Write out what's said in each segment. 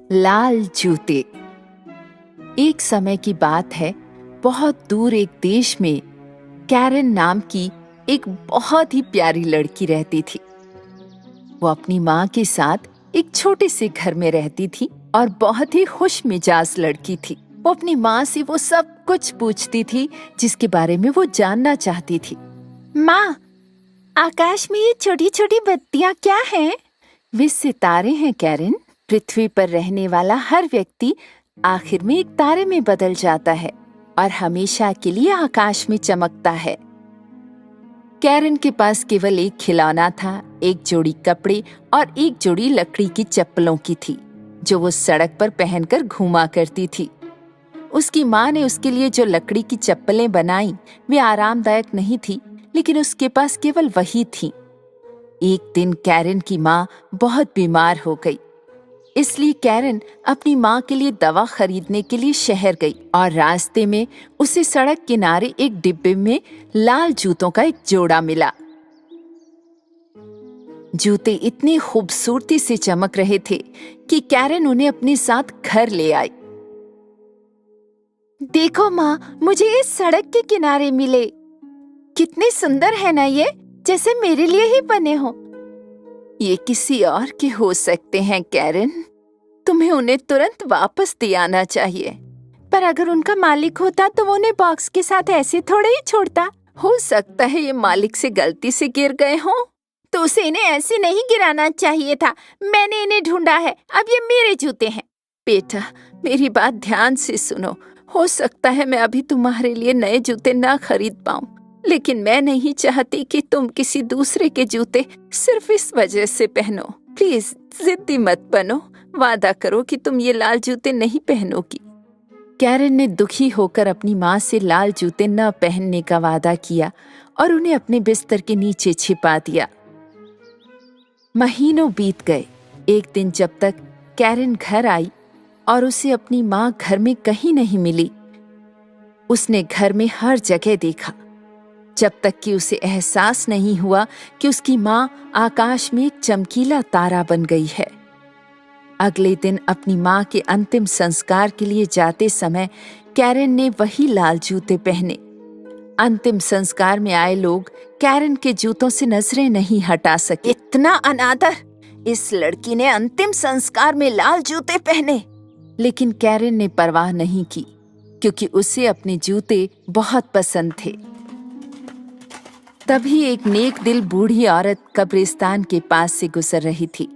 लाल जूते। एक समय की बात है, बहुत दूर एक देश में कैरन नाम की एक बहुत ही प्यारी लड़की रहती थी। वो अपनी माँ के साथ एक छोटे से घर में रहती थी और बहुत ही खुश मिजाज लड़की थी। वो अपनी माँ से वो सब कुछ पूछती थी जिसके बारे में वो जानना चाहती थी। माँ, आकाश में ये छोटी छोटी बत्तियाँ क्या हैं? वे सितारे हैं कैरन। पृथ्वी पर रहने वाला हर व्यक्ति आखिर में एक तारे में बदल जाता है और हमेशा के लिए आकाश में चमकता है। कैरन के पास केवल एक खिलौना था, एक जोड़ी कपड़े और एक जोड़ी लकड़ी की चप्पलों की थी, जो वो सड़क पर पहनकर घूमा करती थी। उसकी माँ ने उसके लिए जो लकड़ी की चप्पलें बनाई, वे आरामदायक नहीं थी, लेकिन उसके पास केवल वही थी। एक दिन कैरन की माँ बहुत बीमार हो गई, इसलिए कैरन अपनी माँ के लिए दवा खरीदने के लिए शहर गई और रास्ते में उसे सड़क किनारे एक डिब्बे में लाल जूतों का एक जोड़ा मिला। जूते इतनी खूबसूरती से चमक रहे थे कि कैरन उन्हें अपने साथ घर ले आई। देखो माँ, मुझे इस सड़क के किनारे मिले। कितने सुंदर है ना ये, जैसे मेरे लिए ही बने हो। ये किसी और के हो सकते हैं कैरन, तुम्हें उन्हें तुरंत वापस दे आना चाहिए। पर अगर उनका मालिक होता तो वो उन्हें बॉक्स के साथ ऐसे थोड़े ही छोड़ता। हो सकता है ये मालिक से गलती से गिर गए हों। तो उसे इन्हें ऐसे नहीं गिराना चाहिए था। मैंने इन्हें ढूंढा है, अब ये मेरे जूते हैं। बेटा, मेरी बात ध्यान से सुनो। हो सकता है मैं अभी तुम्हारे लिए नए जूते ना खरीद पाऊं, लेकिन मैं नहीं चाहती कि तुम किसी दूसरे के जूते सिर्फ इस वजह से पहनो। प्लीज जिद्दी मत बनो, वादा करो कि तुम ये लाल जूते नहीं पहनोगी। कैरन ने दुखी होकर अपनी माँ से लाल जूते न पहनने का वादा किया और उन्हें अपने बिस्तर के नीचे छिपा दिया। महीनों बीत गए। एक दिन जब तक कैरन घर आई और उसे अपनी माँ घर में कहीं नहीं मिली, उसने घर में हर जगह देखा, जब तक कि उसे एहसास नहीं हुआ कि उसकी माँ आकाश में एक चमकीला तारा बन गई है। अगले दिन अपनी माँ के अंतिम संस्कार के लिए जाते समय कैरन ने वही लाल जूते पहने। अंतिम संस्कार में आए लोग कैरन के जूतों से नजरें नहीं हटा सके। इतना अनादर! इस लड़की ने अंतिम संस्कार में लाल जूते पहने। लेकिन कैरन ने परवाह नहीं की, क्योंकि उसे अपने जूते बहुत पसंद थे। तभी एक नेक दिल बूढ़ी औरत कब्रिस्तान के पास से गुजर रही थी।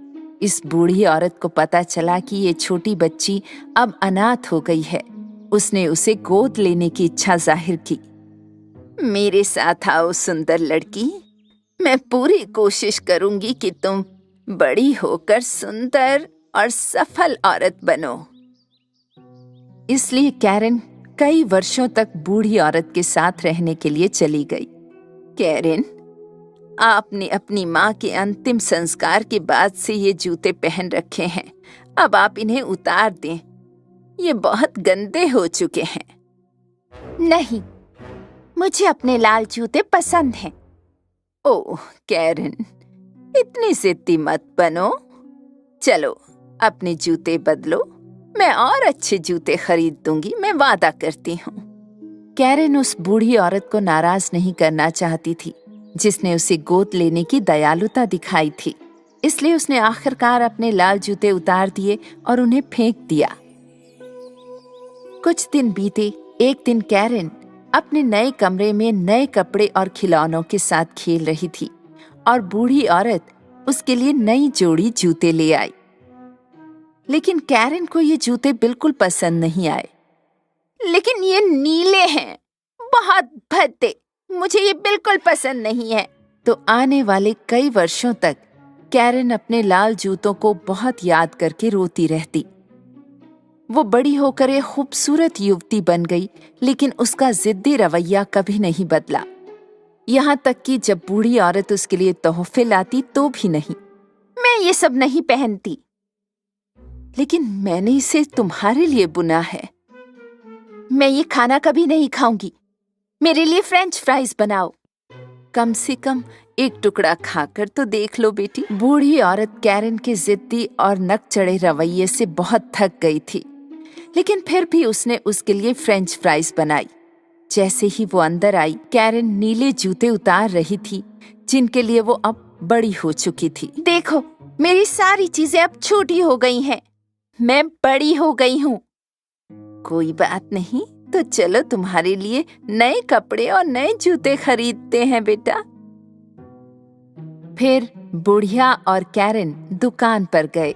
इस बूढ़ी औरत को पता चला कि ये छोटी बच्ची अब अनाथ हो गई है। उसने उसे गोद लेने की इच्छा जाहिर की। मेरे साथ आओ सुंदर लड़की, मैं पूरी कोशिश करूंगी कि तुम बड़ी होकर सुंदर और सफल औरत बनो। इसलिए कैरन कई वर्षों तक बूढ़ी औरत के साथ रहने के लिए चली गई। कैरन, आपने अपनी माँ के अंतिम संस्कार के बाद से ये जूते पहन रखे हैं, अब आप इन्हें उतार दें। ये बहुत गंदे हो चुके हैं। नहीं, मुझे अपने लाल जूते पसंद हैं। ओह कैरन, इतनी जिद्दी मत बनो। चलो अपने जूते बदलो, मैं और अच्छे जूते खरीद दूंगी, मैं वादा करती हूँ। कैरन उस बूढ़ी औरत को नाराज नहीं करना चाहती थी, जिसने उसे गोद लेने की दयालुता दिखाई थी। इसलिए उसने आखिरकार अपने लाल जूते उतार दिए और उन्हें फेंक दिया। कुछ दिन बीते। एक दिन कैरन अपने नए कमरे में नए कपड़े और खिलौनों के साथ खेल रही थी और बूढ़ी औरत उसके लिए नई जोड़ी जूते ले आई। लेकिन कैरन को ये जूते बिल्कुल पसंद नहीं आए। लेकिन ये नीले हैं, बहुत भद्दे, मुझे ये बिल्कुल पसंद नहीं है। तो आने वाले कई वर्षों तक कैरन अपने लाल जूतों को बहुत याद करके रोती रहती। वो बड़ी होकर एक खूबसूरत युवती बन गई, लेकिन उसका जिद्दी रवैया कभी नहीं बदला। यहाँ तक कि जब बूढ़ी औरत उसके लिए तोहफे लाती तो भी नहीं। मैं ये सब नहीं पहनती। लेकिन मैंने इसे तुम्हारे लिए बुना है। मैं ये खाना कभी नहीं खाऊंगी। मेरे लिए फ्रेंच फ्राइज बनाओ। कम से कम एक टुकड़ा खाकर तो देख लो बेटी। बूढ़ी औरत कैरन के जिद्दी और नक चढ़े रवैये से बहुत थक गई थी, लेकिन फिर भी उसने उसके लिए फ्रेंच फ्राइज बनाई। जैसे ही वो अंदर आई, कैरन नीले जूते उतार रही थी जिनके लिए वो अब बड़ी हो चुकी थी। देखो, मेरी सारी चीजें अब छोटी हो गई हैं। मैं बड़ी हो गई हूँ। कोई बात नहीं, तो चलो तुम्हारे लिए नए कपड़े और नए जूते खरीदते हैं बेटा। फिर बुढ़िया और कैरन दुकान पर गए।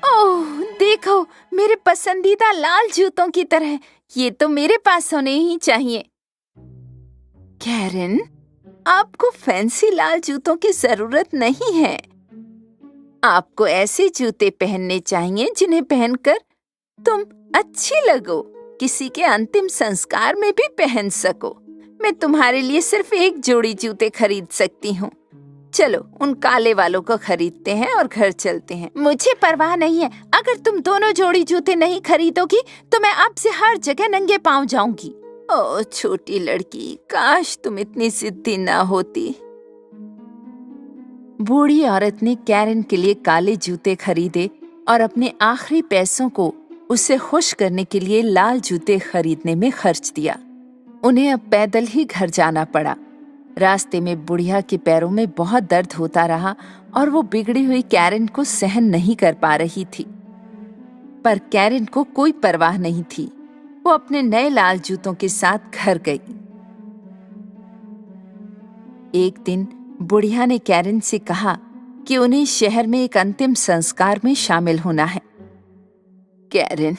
ओह, देखो, मेरे पसंदीदा लाल जूतों की तरह। ये तो मेरे पास होने ही चाहिए। कैरन, आपको फैंसी लाल जूतों की जरूरत नहीं है। आपको ऐसे जूते पहनने चाहिए जिन्हें पहनकर तुम अच्छी लगो, किसी के अंतिम संस्कार में भी पहन सको। मैं तुम्हारे लिए सिर्फ एक जोड़ी जूते खरीद सकती हूँ। चलो उन काले वालों को खरीदते हैं और घर चलते हैं। मुझे परवाह नहीं है। अगर तुम दोनों जोड़ी जूते नहीं खरीदोगी तो मैं आपसे हर जगह नंगे पांव जाऊंगी। ओ छोटी लड़की, काश तुम इतनी जिद्दी ना होती। बूढ़ी औरत ने कैरन के लिए काले जूते खरीदे और अपने आखिरी पैसों को उसे खुश करने के लिए लाल जूते खरीदने में खर्च दिया। उन्हें अब पैदल ही घर जाना पड़ा। रास्ते में बुढ़िया के पैरों में बहुत दर्द होता रहा और वो बिगड़ी हुई कैरन को सहन नहीं कर पा रही थी। पर कैरन को कोई परवाह नहीं थी। वो अपने नए लाल जूतों के साथ घर गई। एक दिन बुढ़िया ने कैरन से कहा कि उन्हें शहर में एक अंतिम संस्कार में शामिल होना है। कैरन,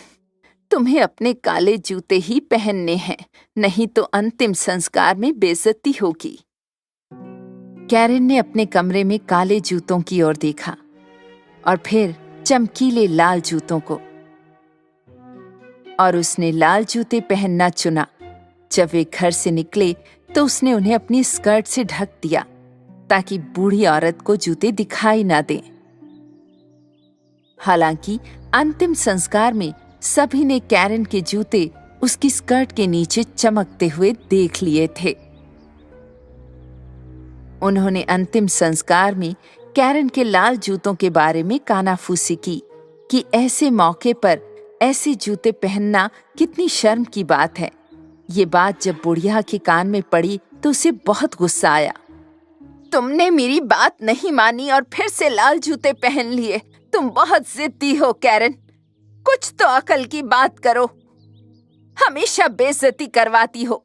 तुम्हें अपने काले जूते ही पहनने हैं, नहीं तो अंतिम संस्कार में बेइज्जती होगी। कैरन ने अपने कमरे में काले जूतों की ओर देखा और फिर चमकीले लाल जूतों को, और उसने लाल जूते पहनना चुना। जब वे घर से निकले तो उसने उन्हें अपनी स्कर्ट से ढक दिया ताकि बूढ़ी औरत को जूते दिखाई ना दें। हालांकि अंतिम संस्कार में सभी ने कैरन के जूते उसकी स्कर्ट के नीचे चमकते हुए देख लिए थे। उन्होंने अंतिम संस्कार में कैरन के लाल जूतों के बारे में कानाफूसी की कि ऐसे मौके पर ऐसे जूते पहनना कितनी शर्म की बात है। ये बात जब बुढ़िया के कान में पड़ी तो उसे बहुत गुस्सा आया। तुमने मेरी बात नहीं मानी और फिर से लाल जूते पहन लिए। तुम बहुत जिद्दी हो कैरन, कुछ तो अकल की बात करो। हमेशा बेइज्जती करवाती हो।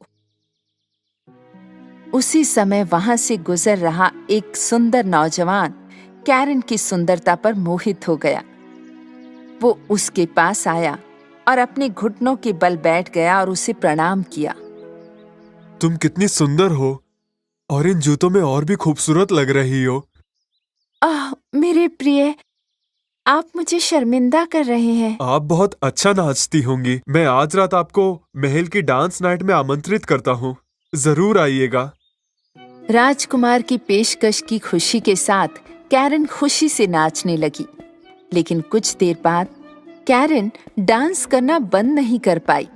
उसी समय वहां से गुजर रहा एक सुंदर नौजवान कैरन की सुंदरता पर मोहित हो गया। वो उसके पास आया और अपने घुटनों के बल बैठ गया और उसे प्रणाम किया। तुम कितनी सुंदर हो और इन जूतों में और भी खूबसूरत लग रही हो। मेरे प्रिय, आप मुझे शर्मिंदा कर रहे हैं। आप बहुत अच्छा नाचती होंगी। मैं आज रात आपको महल की डांस नाइट में आमंत्रित करता हूँ, जरूर आइएगा। राजकुमार की पेशकश की खुशी के साथ कैरन खुशी से नाचने लगी, लेकिन कुछ देर बाद कैरन डांस करना बंद नहीं कर पाई।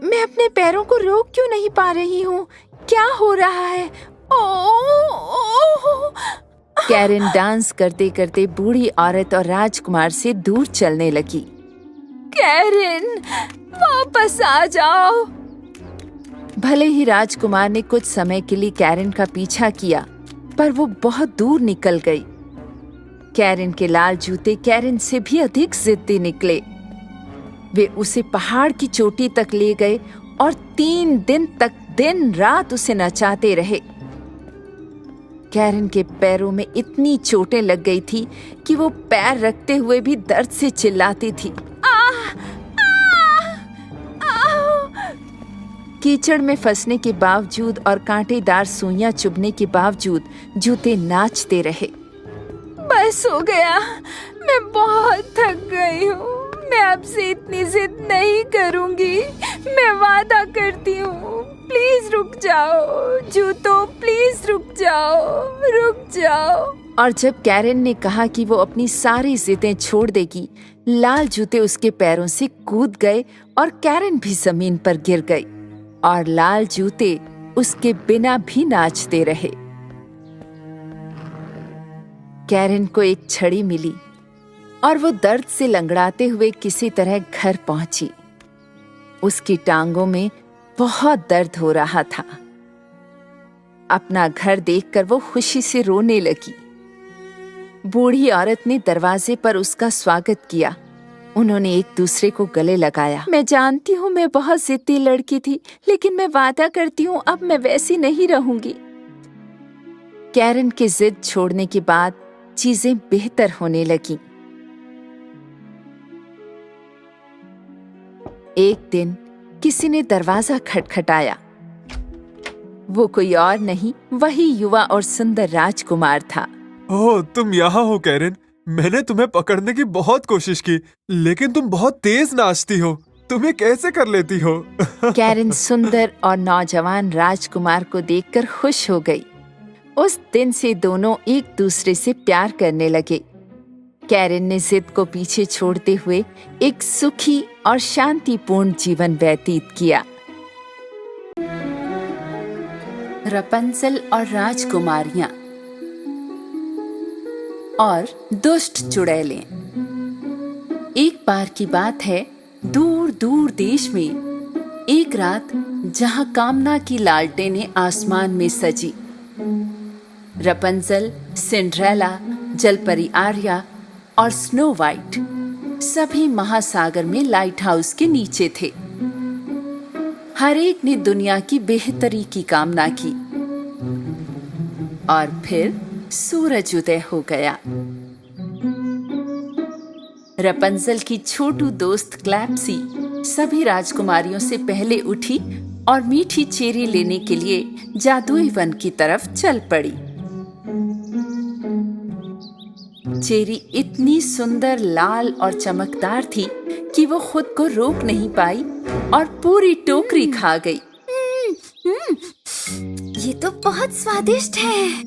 मैं अपने पैरों को रोक क्यों नहीं पा रही हूँ? क्या हो रहा है? कैरन डांस करते करते बूढ़ी औरत और राजकुमार से दूर चलने लगी। कैरन, वापस आ जाओ। भले ही राजकुमार ने कुछ समय के लिए कैरन का पीछा किया, पर वो बहुत दूर निकल गई। कैरन के लाल जूते कैरन से भी अधिक जिद्दी निकले। वे उसे पहाड़ की चोटी तक ले गए और 3 दिन तक दिन रात उसे नचाते रहे। कैरन के पैरों में इतनी चोटें लग गई थी कि वो पैर रखते हुए भी दर्द से चिल्लाती थी। कीचड़ में फंसने के बावजूद और कांटेदार सुइयां चुभने के बावजूद जूते नाचते रहे। बस हो गया, मैं बहुत थक गई हूँ। मैं आपसे इतनी जिद नहीं करूँगी, मैं वादा करती हूँ। प्लीज रुक जाओ जूतों, प्लीज रुक जाओ। और जब कैरन ने कहा कि वो अपनी सारी जिदें छोड़ देगी, लाल जूते उसके पैरों से कूद गए और कैरन भी जमीन पर गिर गई और लाल जूते उसके बिना भी नाचते रहे। कैरन को एक छड़ी मिली और वो दर्द से लंगड़ाते हुए किसी तरह घर पहुंची। उसकी टांगों में बहुत दर्द हो रहा था। अपना घर देखकर वो खुशी से रोने लगी। बूढ़ी औरत ने दरवाजे पर उसका स्वागत किया। उन्होंने एक दूसरे को गले लगाया। मैं जानती हूँ मैं बहुत जिद्दी लड़की थी, लेकिन मैं वादा करती हूँ अब मैं वैसी नहीं रहूंगी। कैरन की जिद छोड़ने के बाद चीजें बेहतर होने लगीं। एक दिन किसी ने दरवाजा खटखटाया। वो कोई और नहीं, वही युवा और सुंदर राजकुमार था। ओह, तुम यहाँ हो कैरन। मैंने तुम्हें पकड़ने की बहुत कोशिश की, लेकिन तुम बहुत तेज नाचती हो। तुम्हें कैसे कर लेती हो? कैरन सुंदर और नौजवान राजकुमार को देखकर खुश हो गई। उस दिन से दोनों एक दूसरे से प्यार करने लगे। कैरन ने जिद को पीछे छोड़ते हुए एक सुखी और शांतिपूर्ण जीवन व्यतीत किया। रपंसल और राजकुमारियां और दुष्ट चुड़ैलें। एक बार की बात है, दूर दूर देश में एक रात जहां कामना की लालटेनें आसमान में सजी। रपंसल, सिंड्रेला, जलपरी आर्या और स्नो वाइट सभी महासागर में लाइट हाउस के नीचे थे। हर एक ने दुनिया की बेहतरी की कामना की और फिर सूरज उदय हो गया। रपंजल की छोटू दोस्त क्लैप्सी सभी राजकुमारियों से पहले उठी और मीठी चेरी लेने के लिए जादुई वन की तरफ चल पड़ी। चेरी इतनी सुंदर, लाल और चमकदार थी कि वो खुद को रोक नहीं पाई और पूरी टोकरी खा गई। ये तो बहुत स्वादिष्ट है।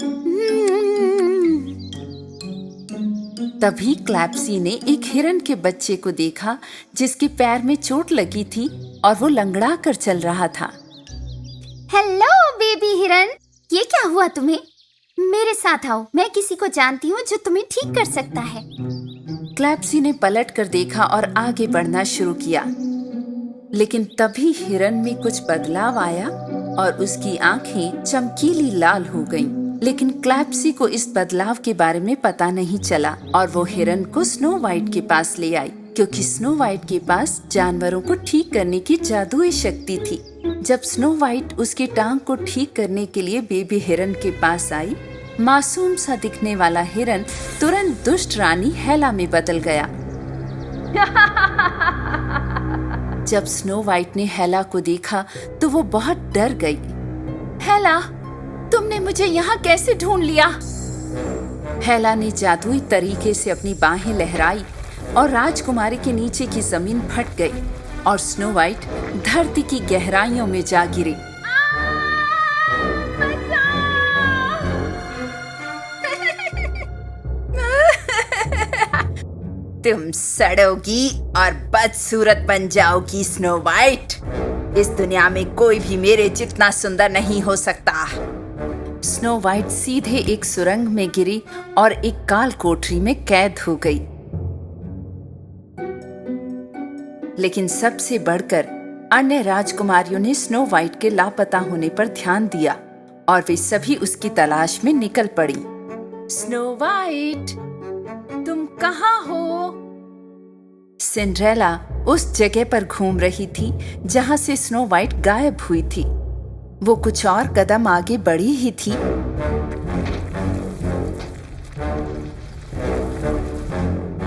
तभी क्लैप्सी ने एक हिरन के बच्चे को देखा जिसके पैर में चोट लगी थी और वो लंगड़ा कर चल रहा था। हेलो बेबी हिरन, ये क्या हुआ तुम्हें? मेरे साथ आओ, मैं किसी को जानती हूँ जो तुम्हें ठीक कर सकता है। क्लैप्सी ने पलट कर देखा और आगे बढ़ना शुरू किया, लेकिन तभी हिरन में कुछ बदलाव आया और उसकी आंखें चमकीली लाल हो गईं। लेकिन क्लैप्सी को इस बदलाव के बारे में पता नहीं चला और वो हिरन को स्नो वाइट के पास ले आई, क्योंकि स्नो वाइट के पास जानवरों को ठीक करने की जादुई शक्ति थी। जब स्नो वाइट उसकी टांग को ठीक करने के लिए बेबी हिरन के पास आई, मासूम सा दिखने वाला हिरन तुरंत दुष्ट रानी हेला में बदल गया। जब स्नो वाइट ने हेला को देखा तो वो बहुत डर गई। हेला, तुमने मुझे यहाँ कैसे ढूंढ लिया? हेला ने जादुई तरीके से अपनी बाहें लहराई और राजकुमारी के नीचे की जमीन फट गई और स्नो वाइट धरती की गहराइयों में जा गिरी। तुम सड़ोगी और बदसूरत बन जाओगी स्नो वाइट। इस दुनिया में कोई भी मेरे जितना सुंदर नहीं हो सकता। स्नो वाइट सीधे एक सुरंग में गिरी और एक काल कोठरी में कैद हो गई। लेकिन सबसे बढ़कर अन्य राजकुमारियों ने स्नो वाइट के लापता होने पर ध्यान दिया और वे सभी उसकी तलाश में निकल पड़ी। स्नो वाइट, तुम कहाँ हो? सिंड्रेला उस जगह पर घूम रही थी जहां से स्नो वाइट गायब हुई थी। वो कुछ और कदम आगे बढ़ी ही थी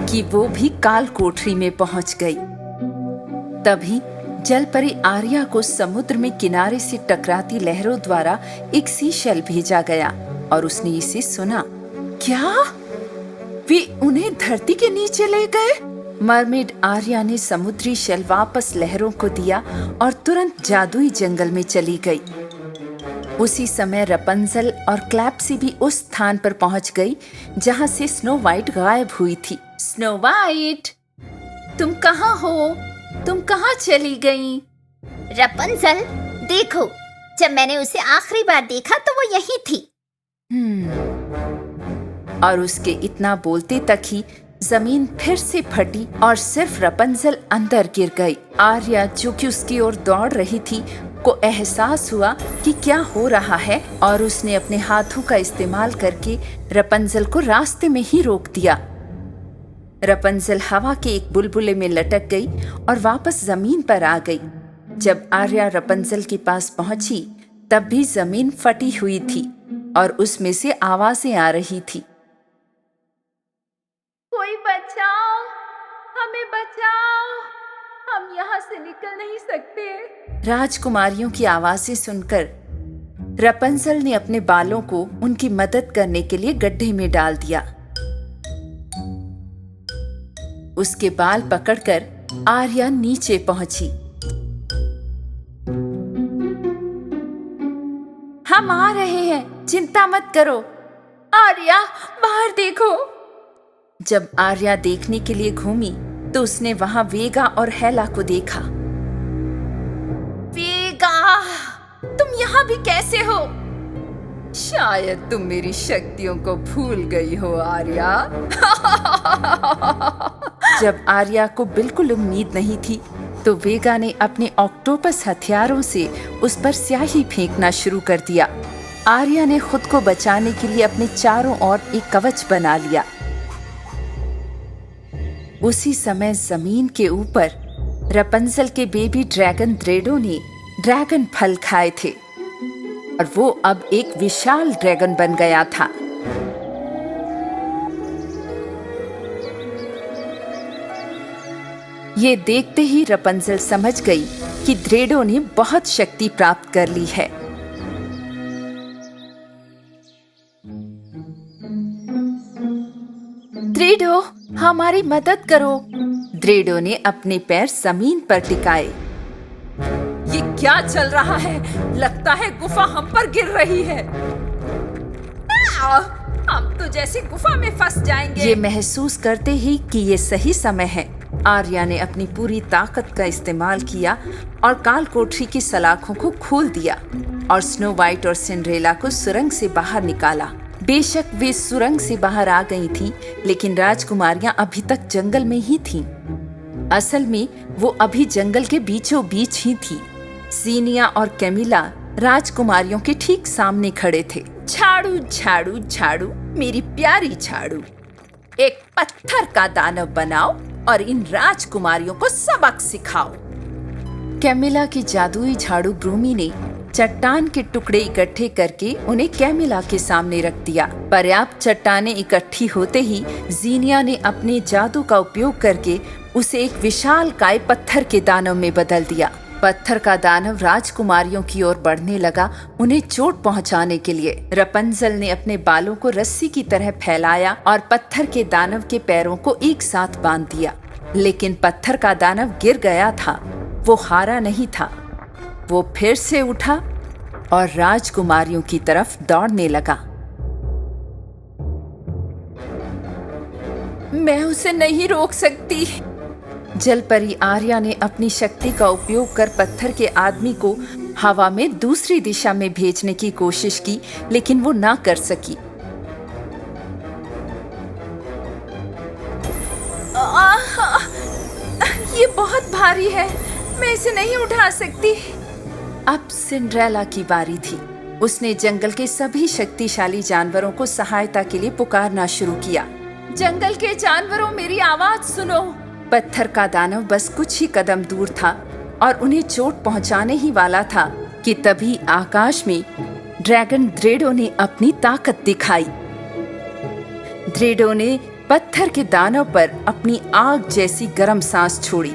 कि वो भी काल कोठरी में पहुंच गई। तभी जलपरी आर्या को समुद्र में किनारे से टकराती लहरों द्वारा एक सीशेल भेजा गया और उसने इसे सुना। क्या वे उन्हें धरती के नीचे ले गए? मरमेड आर्या ने समुद्री शेल वापस लहरों को दिया और तुरंत जादुई जंगल में चली गई। उसी समय रपंजल और क्लैप्सी भी उस स्थान पर पहुंच गई जहां से स्नो वाइट गायब हुई थी। स्नो वाइट, तुम कहाँ हो? तुम कहाँ चली गई? रपंजल, देखो, जब मैंने उसे आखिरी बार देखा तो वो यही थी। और उसके इतना बोलते तक ही जमीन फिर से फटी और सिर्फ रपंजल अंदर गिर गई। आर्या जो कि उसकी ओर दौड़ रही थी को एहसास हुआ कि क्या हो रहा है और उसने अपने हाथों का इस्तेमाल करके रपंजल को रास्ते में ही रोक दिया। रपंजल हवा के एक बुलबुले में लटक गई और वापस जमीन पर आ गई। जब आर्या रपंजल के पास पहुंची तब भी जमीन फटी हुई थी और उसमें से आवाजें आ रही थी। कोई बचाओ, हमें बचाओ, हम यहाँ से निकल नहीं सकते। राजकुमारियों की आवाजें सुनकर रपंजल ने अपने बालों को उनकी मदद करने के लिए गड्ढे में डाल दिया। उसके बाल पकड़कर आर्या नीचे पहुंची। हम आ रहे हैं, चिंता मत करो। आर्या, बाहर देखो। जब आर्या देखने के लिए घूमी तो उसने वहां वेगा और हेला को देखा। वेगा, तुम यहाँ भी कैसे हो? शायद तुम मेरी शक्तियों को भूल गई हो आर्या। जब आर्या को बिल्कुल उम्मीद नहीं थी तो वेगा ने अपने ऑक्टोपस हथियारों से उस पर स्याही फेंकना शुरू कर दिया। आर्या ने खुद को बचाने के लिए अपने चारों ओर एक कवच बना लिया। उसी समय जमीन के ऊपर रपंजल के बेबी ड्रैगन द्रेडो ने ड्रैगन फल खाए थे और वो अब एक विशाल ड्रैगन बन गया था। ये देखते ही रपंजल समझ गई कि द्रेडो ने बहुत शक्ति प्राप्त कर ली है। द्रेडो, हमारी मदद करो। द्रेडो ने अपने पैर जमीन पर टिकाए। ये क्या चल रहा है? लगता है गुफा हम पर गिर रही है। हम तो जैसे गुफा में फंस जाएंगे। ये महसूस करते ही कि ये सही समय है, आर्या ने अपनी पूरी ताकत का इस्तेमाल किया और काल कोठरी की सलाखों को खोल दिया और स्नो वाइट और सिंड्रेला को सुरंग से बाहर निकाला। बेशक वे सुरंग से बाहर आ गई थीं, लेकिन राजकुमारियां अभी तक जंगल में ही थीं। असल में वो अभी जंगल के बीचों बीच ही थी। सीनिया और कैमिला राजकुमारियों के ठीक सामने खड़े थे। झाड़ू झाड़ू झाड़ू, मेरी प्यारी झाड़ू, एक पत्थर का दानव बनाओ और इन राजकुमारियों को सबक सिखाओ। कैमिला की जादुई झाड़ू ब्रूमी ने चट्टान के टुकड़े इकट्ठे करके उन्हें कैमिला के सामने रख दिया। पर्याप्त चट्टानें इकट्ठी होते ही जीनिया ने अपने जादू का उपयोग करके उसे एक विशालकाय पत्थर के दानव में बदल दिया। पत्थर का दानव राजकुमारियों की ओर बढ़ने लगा, उन्हें चोट पहुंचाने के लिए। रपंजल ने अपने बालों को रस्सी की तरह फैलाया और पत्थर के दानव के पैरों को एक साथ बांध दिया, लेकिन पत्थर का दानव गिर गया था। वो हारा नहीं था। वो फिर से उठा और राजकुमारियों की तरफ दौड़ने लगा। मैं उसे नहीं रोक सकती। जलपरी आर्या ने अपनी शक्ति का उपयोग कर पत्थर के आदमी को हवा में दूसरी दिशा में भेजने की कोशिश की, लेकिन वो ना कर सकी। ये बहुत भारी है, मैं इसे नहीं उठा सकती। अब सिंड्रेला की बारी थी। उसने जंगल के सभी शक्तिशाली जानवरों को सहायता के लिए पुकारना शुरू किया। जंगल के जानवरों, मेरी आवाज सुनो। पत्थर का दानव बस कुछ ही कदम दूर था और उन्हें चोट पहुंचाने ही वाला था कि तभी आकाश में ड्रैगन द्रेडो ने अपनी ताकत दिखाई। द्रेडो ने पत्थर के दानव पर अपनी आग जैसी गर्म सांस छोड़ी।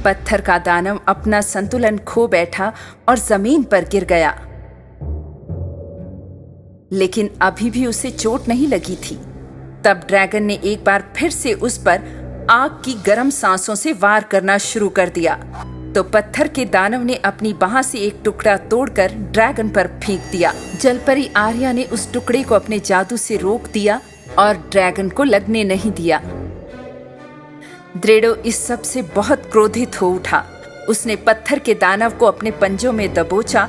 पत्थर का दानव अपना संतुलन खो बैठा और जमीन पर गिर गया, लेकिन अभी भी उसे चोट नहीं लगी थी। तब ड्रैगन ने एक बार फिर से उस पर आग की गर्म सांसों से वार करना शुरू कर दिया, तो पत्थर के दानव ने अपनी बाह से एक टुकड़ा तोड़कर ड्रैगन पर फेंक दिया। जलपरी आर्या ने उस टुकड़े को अपने जादू से रोक दिया और ड्रैगन को लगने नहीं दिया। ड्रेडो इस सब से बहुत क्रोधित हो उठा। उसने पत्थर के दानव को अपने पंजों में दबोचा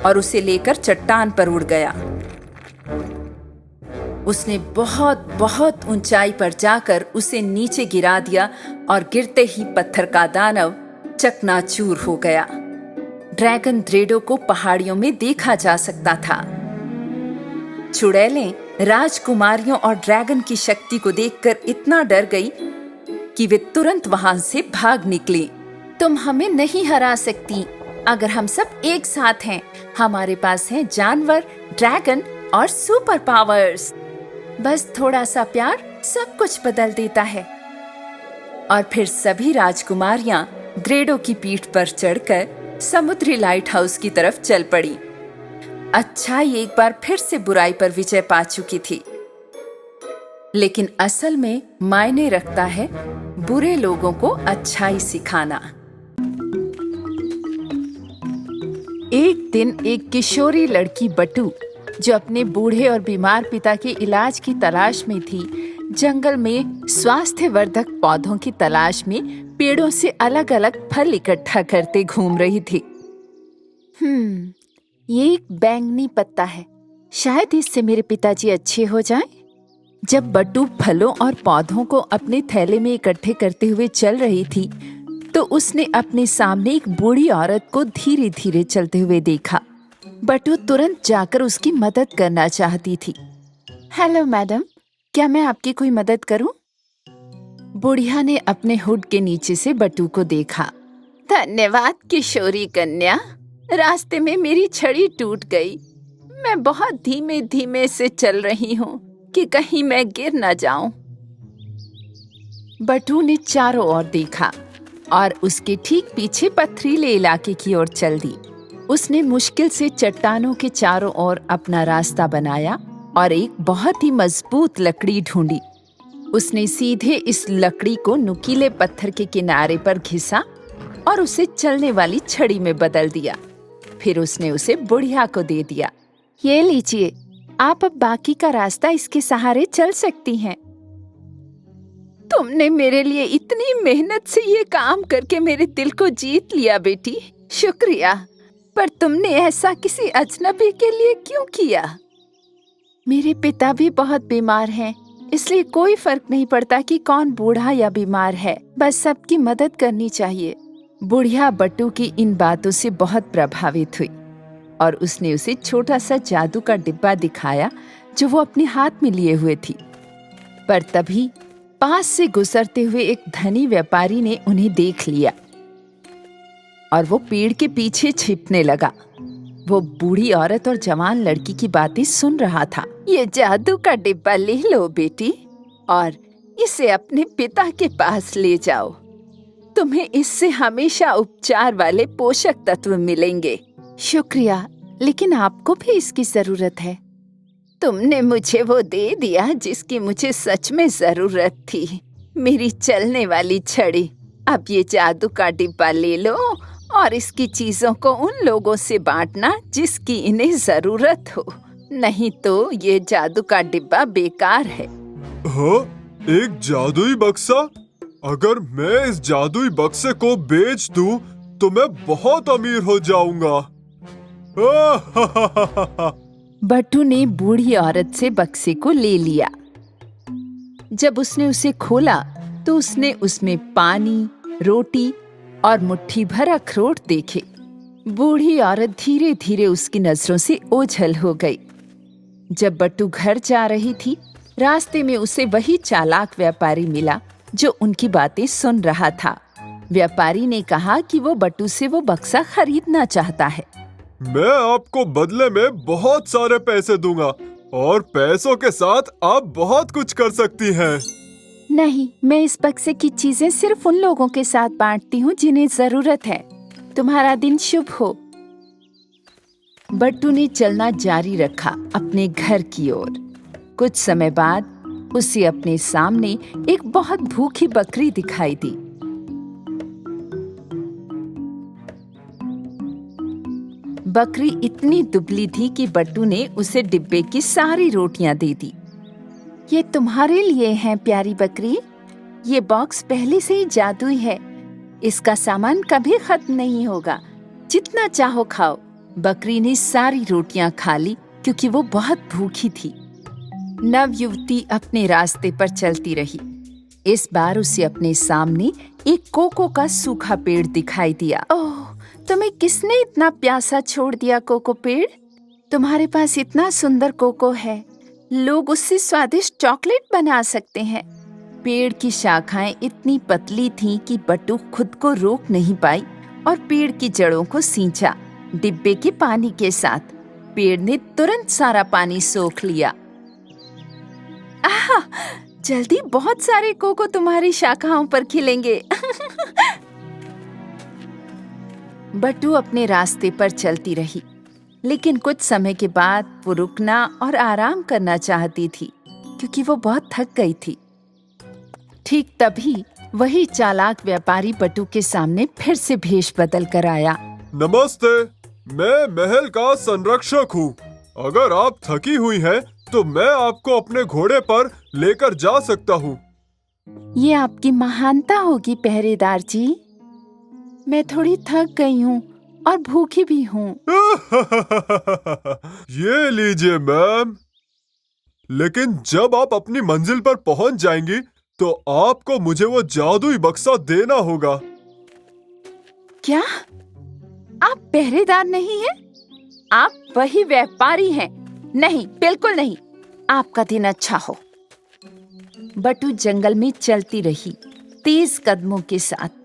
और उसे लेकर चट्टान पर उड़ गया। उसने बहुत बहुत ऊंचाई पर जाकर उसे नीचे गिरा दिया और गिरते ही पत्थर का दानव चकनाचूर हो गया। ड्रैगन ड्रेडो को पहाड़ियों में देखा जा सकता था। चुड़ैलें राजकुमारियों और ड्रैगन की शक्ति को देखकर इतना डर गई कि वे तुरंत वहां से भाग निकली। तुम हमें नहीं हरा सकती अगर हम सब एक साथ हैं। हमारे पास हैं जानवर, ड्रैगन और सुपर पावर्स। बस थोड़ा सा प्यार सब कुछ बदल देता है। और फिर सभी राजकुमारियां ड्रेडो की पीठ पर चढ़कर समुद्री लाइट हाउस की तरफ चल पड़ी। अच्छाई एक बार फिर से बुराई पर विजय पा चुकी थी। लेकिन असल में मायने रखता है बुरे लोगों को अच्छाई सिखाना। एक दिन एक किशोरी लड़की बटू, जो अपने बूढ़े और बीमार पिता के इलाज की तलाश में थी, जंगल में स्वास्थ्यवर्धक पौधों की तलाश में पेड़ों से अलग अलग फल इकट्ठा करते घूम रही थी। ये एक बैंगनी पत्ता है, शायद इससे मेरे पिताजी अच्छे हो जाएं। जब बटू फलों और पौधों को अपने थैले में इकट्ठे करते हुए चल रही थी, तो उसने अपने सामने एक बूढ़ी औरत को धीरे धीरे चलते हुए देखा। बटू तुरंत जाकर उसकी मदद करना चाहती थी। हेलो मैडम, क्या मैं आपकी कोई मदद करूं? बुढ़िया ने अपने हुड के नीचे से बटू को देखा। धन्यवाद किशोरी कन्या, रास्ते में मेरी छड़ी टूट गई। मैं बहुत धीमे धीमे से चल रही हूँ कि कहीं मैं गिर न जाऊं। बटू ने चारों ओर देखा और उसके ठीक पीछे पथरीले इलाके की ओर चल दी। उसने मुश्किल से चट्टानों के चारों ओर अपना रास्ता बनाया और एक बहुत ही मजबूत लकड़ी ढूंढी। उसने सीधे इस लकड़ी को नुकीले पत्थर के किनारे पर घिसा और उसे चलने वाली छड़ी में बदल दिया। फिर उसने उसे बुढ़िया को दे दिया। ये लीजिए, आप अब बाकी का रास्ता इसके सहारे चल सकती हैं। तुमने मेरे लिए इतनी मेहनत से ये काम करके मेरे दिल को जीत लिया बेटी, शुक्रिया। पर तुमने ऐसा किसी अजनबी के लिए क्यों किया? मेरे पिता भी बहुत बीमार हैं, इसलिए कोई फर्क नहीं पड़ता कि कौन बूढ़ा या बीमार है, बस सबकी मदद करनी चाहिए। बुढ़िया बटू की इन बातों से बहुत प्रभावित हुई और उसने उसे छोटा सा जादू का डिब्बा दिखाया जो वो अपने हाथ में लिए हुए थी। पर तभी पास से गुजरते हुए एक धनी व्यापारी ने उन्हें देख लिया और वो पेड़ के पीछे छिपने लगा। वो बूढ़ी औरत और जवान लड़की की बातें सुन रहा था। ये जादू का डिब्बा ले लो बेटी और इसे अपने पिता के पास ले जाओ। तुम्हें इससे हमेशा उपचार वाले पोषक तत्व मिलेंगे। शुक्रिया, लेकिन आपको भी इसकी जरूरत है। तुमने मुझे वो दे दिया जिसकी मुझे सच में जरूरत थी, मेरी चलने वाली छड़ी। अब ये जादू का डिब्बा ले लो और इसकी चीजों को उन लोगों से बांटना जिसकी इन्हें जरूरत हो, नहीं तो ये जादू का डिब्बा बेकार है। हाँ, एक जादुई बक्सा? अगर मैं इस जादुई बक्से को बेच दूं तो मैं बहुत अमीर हो जाऊंगा। बटू ने बूढ़ी औरत से बक्से को ले लिया। जब उसने उसे खोला तो उसने उसमें पानी, रोटी और मुट्ठी भर अखरोट देखे। बूढ़ी औरत धीरे धीरे उसकी नजरों से ओझल हो गई। जब बटू घर जा रही थी, रास्ते में उसे वही चालाक व्यापारी मिला जो उनकी बातें सुन रहा था। व्यापारी ने कहा कि वो बटू से वो बक्सा खरीदना चाहता है। मैं आपको बदले में बहुत सारे पैसे दूंगा और पैसों के साथ आप बहुत कुछ कर सकती हैं। नहीं, मैं इस बक्से की चीजें सिर्फ उन लोगों के साथ बांटती हूँ जिन्हें जरूरत है। तुम्हारा दिन शुभ हो। बट्टू ने चलना जारी रखा अपने घर की ओर। कुछ समय बाद उसे अपने सामने एक बहुत भूखी बकरी दिखाई दी। बकरी इतनी दुबली थी कि बट्टू ने उसे डिब्बे की सारी रोटियां दे दी। ये तुम्हारे लिए हैं प्यारी बकरी, ये बॉक्स पहले से ही जादुई है। इसका सामान कभी खत्म नहीं होगा। जितना चाहो खाओ। बकरी ने सारी रोटियां खा ली क्योंकि वो बहुत भूखी थी। नव युवती अपने रास्ते पर चलती रही। इस बार उसे अपने सामने एक कोको का सूखा पेड़ दिखाई दिया। ओह, तुम्हें किसने इतना प्यासा छोड़ दिया कोको पेड़? तुम्हारे पास इतना सुंदर कोको है, लोग उससे स्वादिष्ट चॉकलेट बना सकते हैं। पेड़ की शाखाएं इतनी पतली थीं कि बटू खुद को रोक नहीं पाई और पेड़ की जड़ों को सींचा डिब्बे के पानी के साथ। पेड़ ने तुरंत सारा पानी सोख लिया। आहा, जल्दी बहुत सारे कोको तुम्हारी शाखाओं पर खिलेंगे। बटू अपने रास्ते पर चलती रही, लेकिन कुछ समय के बाद वो रुकना और आराम करना चाहती थी क्योंकि वो बहुत थक गई थी। ठीक तभी वही चालाक व्यापारी बटू के सामने फिर से भेष बदल कर आया। नमस्ते, मैं महल का संरक्षक हूँ। अगर आप थकी हुई हैं, तो मैं आपको अपने घोड़े पर लेकर जा सकता हूँ। ये आपकी महानता होगी पहरेदार जी। मैं थोड़ी थक गई हूँ और भूखी भी हूँ। ये लीजिए मैम। लेकिन जब आप अपनी मंजिल पर पहुँच जाएंगी, तो आपको मुझे वो जादुई बक्सा देना होगा। क्या आप पहरेदार नहीं हैं? आप वही व्यापारी हैं। नहीं, बिल्कुल नहीं। आपका दिन अच्छा हो। बटू जंगल में चलती रही तेज कदमों के साथ।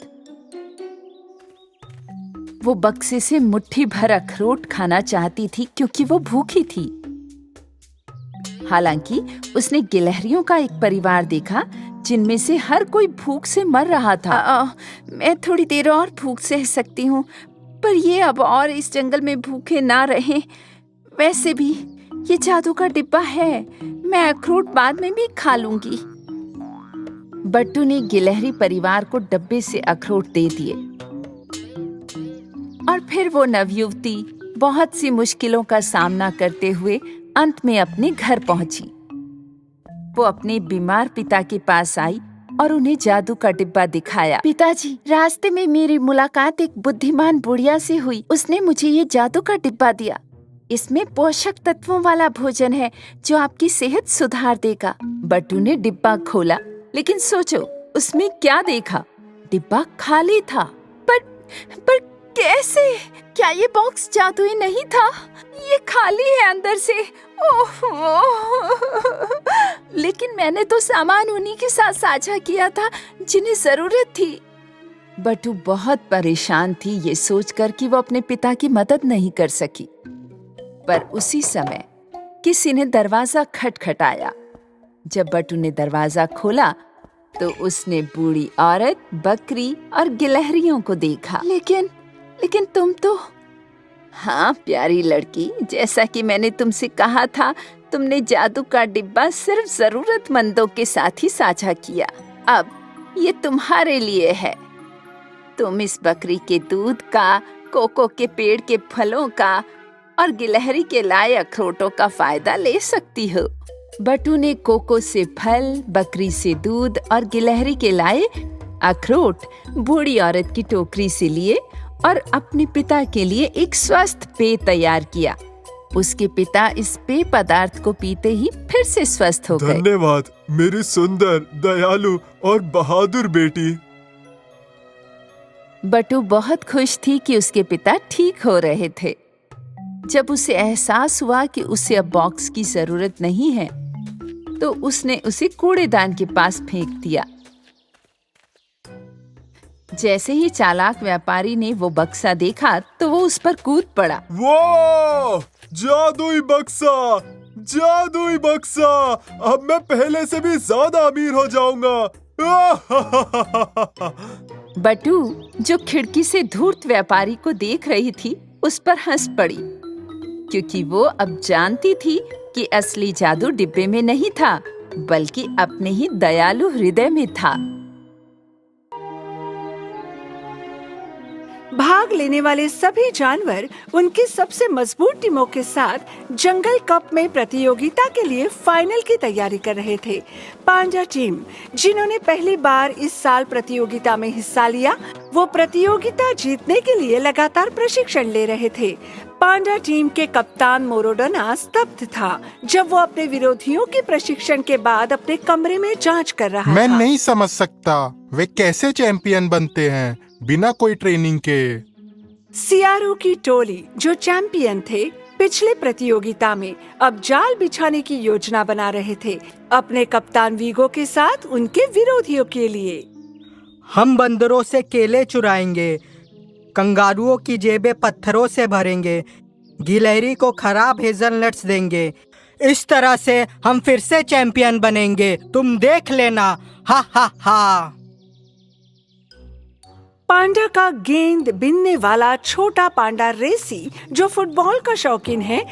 वो बक्से से मुट्ठी भर अखरोट खाना चाहती थी क्योंकि वो भूखी थी। हालांकि उसने गिलहरियों का एक परिवार देखा जिनमें से हर कोई भूख से मर रहा था। मैं थोड़ी देर और भूख सह सकती हूँ, पर ये अब और इस जंगल में भूखे ना रहें। वैसे भी ये जादू का डिब्बा है, मैं अखरोट बाद में भी खा लूंगी। बट्टू ने गिलहरी परिवार को डब्बे से अखरोट दे दिए और फिर वो नवयुवती बहुत सी मुश्किलों का सामना करते हुए अंत में अपने घर पहुंची। वो अपने बीमार पिता के पास आई और उन्हें जादू का डिब्बा दिखाया। पिताजी, रास्ते में मेरी मुलाकात एक बुद्धिमान बुढ़िया से हुई। उसने मुझे ये जादू का डिब्बा दिया। इसमें पोषक तत्वों वाला भोजन है जो आपकी सेहत सुधार देगा। बट्टू ने डिब्बा खोला, लेकिन सोचो उसमें क्या देखा? डिब्बा खाली था। पर कैसे? क्या ये बॉक्स जादुई नहीं था? ये खाली है अंदर से। ओह! लेकिन मैंने तो सामान उन्हीं के साथ साझा किया था जिन्हें जरूरत थी। बट्टू बहुत परेशान थी ये सोचकर कि वो अपने पिता की मदद नहीं कर सकी। पर उसी समय किसी ने दरवाजा खटखटाया। जब बट्टू ने दरवाजा खोला तो उसने बूढ़ी औरत, बकरी और गिलहरियों को देखा। लेकिन तुम तो... हाँ प्यारी लड़की, जैसा कि मैंने तुमसे कहा था, तुमने जादू का डिब्बा सिर्फ जरूरतमंदों के साथ ही साझा किया। अब ये तुम्हारे लिए है। तुम इस बकरी के दूध का, कोको के पेड़ के फलों का और गिलहरी के लाए अखरोटों का फायदा ले सकती हो। बट्टू ने कोको से फल, बकरी से दूध और गिलहरी के लाए अखरोट बूढ़ी औरत की टोकरी से लिए और अपने पिता के लिए एक स्वस्थ पेय तैयार किया। उसके पिता इस पेय पदार्थ को पीते ही फिर से स्वस्थ हो गए। धन्यवाद मेरी सुंदर, दयालु और बहादुर बेटी। बट्टू बहुत खुश थी कि उसके पिता ठीक हो रहे थे। जब उसे एहसास हुआ कि उसे अब बॉक्स की जरूरत नहीं है, तो उसने उसे कूड़ेदान के पास फेंक दिया। जैसे ही चालाक व्यापारी ने वो बक्सा देखा तो वो उस पर कूद पड़ा। वाह! जादुई बक्सा! जादुई बक्सा! अब मैं पहले से भी ज्यादा अमीर हो जाऊंगा। बट्टू, जो खिड़की से धूर्त व्यापारी को देख रही थी, उस पर हंस पड़ी, क्योंकि वो अब जानती थी कि असली जादू डिब्बे में नहीं था, बल्कि अपने ही दयालु हृदय में था। भाग लेने वाले सभी जानवर उनकी सबसे मजबूत टीमों के साथ जंगल कप में प्रतियोगिता के लिए फाइनल की तैयारी कर रहे थे। पांडा टीम, जिन्होंने पहली बार इस साल प्रतियोगिता में हिस्सा लिया, वो प्रतियोगिता जीतने के लिए लगातार प्रशिक्षण ले रहे थे। पांडा टीम के कप्तान मोरोडोना स्तब्ध था जब वो अपने विरोधियों के प्रशिक्षण के बाद अपने कमरे में जांच कर रहा मैं था। नहीं समझ सकता वे कैसे चैंपियन बनते हैं बिना कोई ट्रेनिंग के। सियारों की टोली, जो चैंपियन थे, पिछले प्रतियोगिता में अब जाल बिछाने की योजना बना रहे थे अपने कप्तान वीगो के साथ उनके विरोधियों के लिए। हम बंदरों से केले चुराएंगे, कंगारुओं की जेबें पत्थरों से भरेंगे, गिलहरी को खराब हेजलनट्स देंगे। इस तरह से हम फिर से चैंपियन बनेंगे, तुम देख लेना। हा हा हा। पांडा का गेंद बीनने वाला छोटा पांडा रेसी, जो फुटबॉल का शौकीन है,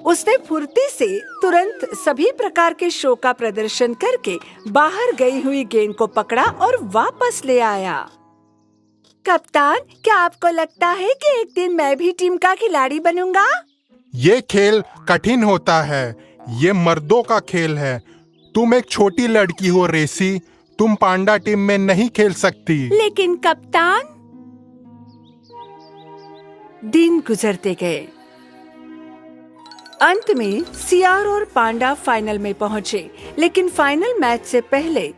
उसने फुर्ती से तुरंत सभी प्रकार के शो का प्रदर्शन करके बाहर गई हुई गेंद को पकड़ा और वापस ले आया। कप्तान, क्या आपको लगता है कि एक दिन मैं भी टीम का खिलाड़ी बनूंगा? ये खेल कठिन होता है, ये मर्दों का खेल है। तुम एक छोटी लड़की हो रेसी, तुम पांडा टीम में नहीं खेल सकती। लेकिन कप्तान, दिन गुजरते गए। अंत में सियार और पांडा फाइनल में पहुंचे, लेकिन फाइनल मैच से पहले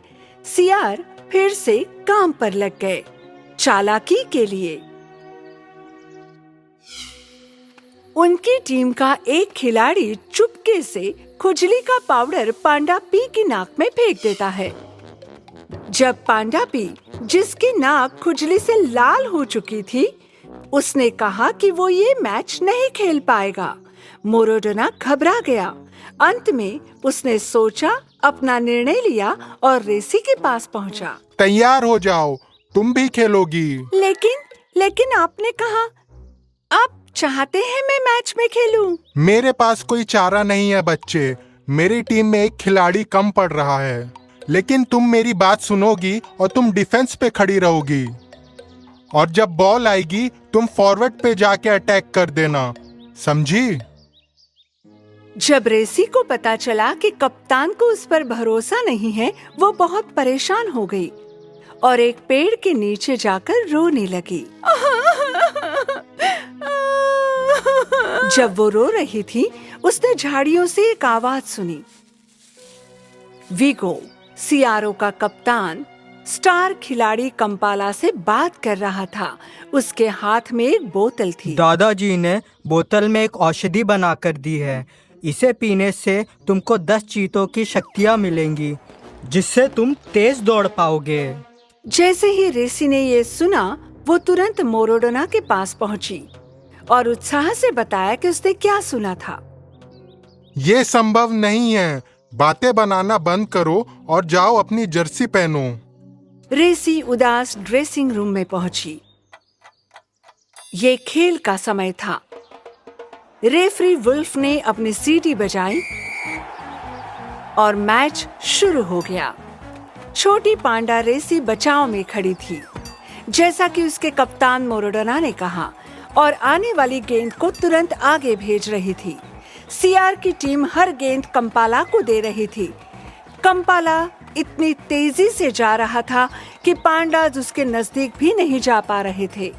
सियार फिर से काम पर लग गए, चालाकी के लिए। उनकी टीम का एक खिलाड़ी चुपके से खुजली का पाउडर पांडा पी की नाक में फेंक देता है। जब पांडा पी, जिसकी नाक खुजली से लाल हो चुकी थी, उसने कहा कि वो ये मैच नहीं खेल पाएगा, मोरोडोना घबरा गया। अंत में उसने सोचा, अपना निर्णय लिया और रेसी के पास पहुंचा। तैयार हो जाओ, तुम भी खेलोगी। लेकिन आपने कहा, आप चाहते हैं मैं मैच में खेलूं? मेरे पास कोई चारा नहीं है बच्चे, मेरी टीम में एक खिलाड़ी कम पड़ रहा है। लेकिन तुम मेरी बात सुनोगी और तुम डिफेंस पे खड़ी रहोगी, और जब बॉल आएगी तुम फॉरवर्ड पे जाके अटैक कर देना, समझी? जब रेसी को पता चला कि कप्तान को उस पर भरोसा नहीं है, वो बहुत परेशान हो गई और एक पेड़ के नीचे जाकर रोने लगी। जब वो रो रही थी, उसने झाड़ियों से एक आवाज सुनी। वीगो, सियारो का कप्तान, स्टार खिलाड़ी कंपाला से बात कर रहा था। उसके हाथ में एक बोतल थी। दादाजी ने बोतल में एक औषधि बनाकर दी है, इसे पीने से तुमको 10 चीतों की शक्तियाँ मिलेंगी, जिससे तुम तेज दौड़ पाओगे। जैसे ही रेसी ने ये सुना, वो तुरंत मोरोडोना के पास पहुंची और उत्साह से बताया कि उसने क्या सुना था। ये संभव नहीं है, बातें बनाना बंद करो और जाओ अपनी जर्सी पहनो। रेसी उदास ड्रेसिंग रूम में पहुंची। ये खेल का समय था। रेफरी वुल्फ ने अपनी सीटी बजाई और मैच शुरू हो गया। छोटी पांडा रेसी बचाव में खड़ी थी, जैसा कि उसके कप्तान मोरोडोना ने कहा, और आने वाली गेंद को तुरंत आगे भेज रही थी। सियार की टीम हर गेंद कंपाला को दे रही थी। कंपाला इतनी तेजी से जा रहा था कि पांडाज उसके नजदीक भी नहीं जा पा रहे थे।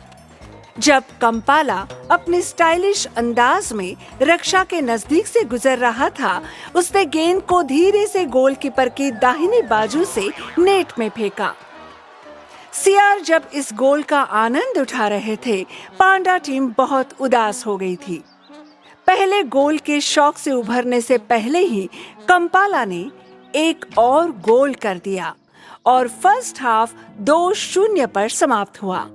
जब कंपाला अपने स्टाइलिश अंदाज में रक्षा के नजदीक से गुजर रहा था, उसने गेंद को धीरे से गोलकीपर की दाहिनी बाजू से नेट में फेंका। सियार जब इस गोल का आनंद उठा रहे थे, पांडा टीम बहुत उदास हो गई थी। पहले गोल के शौक से उभरने से पहले ही कंपाला ने एक और गोल कर दिया और फर्स्ट हाफ 2-0 पर समाप्त हुआ।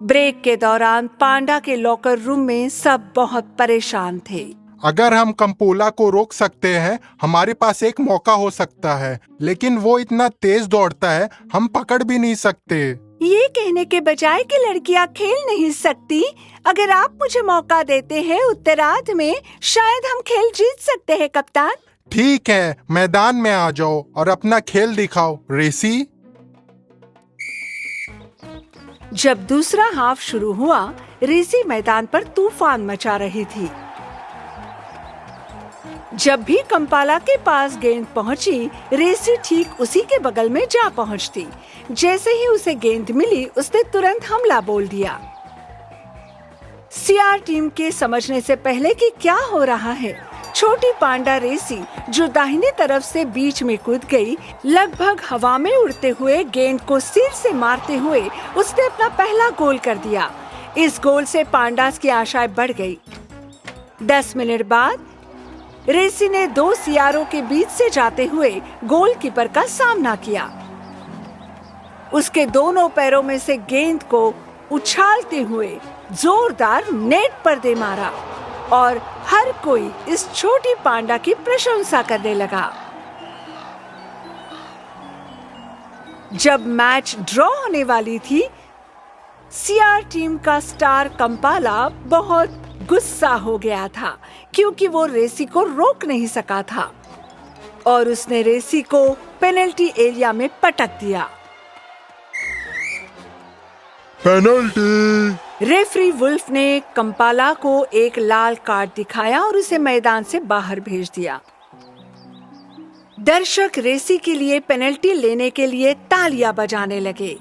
ब्रेक के दौरान पांडा के लॉकर रूम में सब बहुत परेशान थे। अगर हम कंपोला को रोक सकते हैं, हमारे पास एक मौका हो सकता है, लेकिन वो इतना तेज दौड़ता है, हम पकड़ भी नहीं सकते। ये कहने के बजाय कि लड़कियां खेल नहीं सकती, अगर आप मुझे मौका देते हैं उत्तरार्ध में, शायद हम खेल जीत सकते हैं कप्तान। ठीक है, मैदान में आ जाओ और अपना खेल दिखाओ रेसी। जब दूसरा हाफ शुरू हुआ, रेसी मैदान पर तूफान मचा रही थी। जब भी कंपाला के पास गेंद पहुंची, रेसी ठीक उसी के बगल में जा पहुंचती। जैसे ही उसे गेंद मिली, उसने तुरंत हमला बोल दिया। सीआर टीम के समझने से पहले कि क्या हो रहा है, छोटी पांडा रेसी, जो दाहिने तरफ से बीच में कूद गई, लगभग हवा में उड़ते हुए गेंद को सिर से मारते हुए उसने अपना पहला गोल कर दिया। इस गोल से पांडास की आशाएं बढ़ गई। 10 मिनट बाद रेसी ने 2 सियारों के बीच से जाते हुए गोलकीपर का सामना किया। उसके दोनों पैरों में से गेंद को उछालते हुए जोरदार नेट पर दे मारा और हर कोई इस छोटी पांडा की प्रशंसा करने लगा। जब मैच ड्रॉ होने वाली थी, सीआर टीम का स्टार कंपाला बहुत गुस्सा हो गया था, क्योंकि वो रेसी को रोक नहीं सका था और उसने रेसी को पेनल्टी एरिया में पटक दिया। पेनल्टी! रेफरी वुल्फ ने कंपाला को एक लाल कार्ड दिखाया और उसे मैदान से बाहर भेज दिया। दर्शक रेसी के लिए पेनल्टी लेने के लिए तालियां बजाने लगे,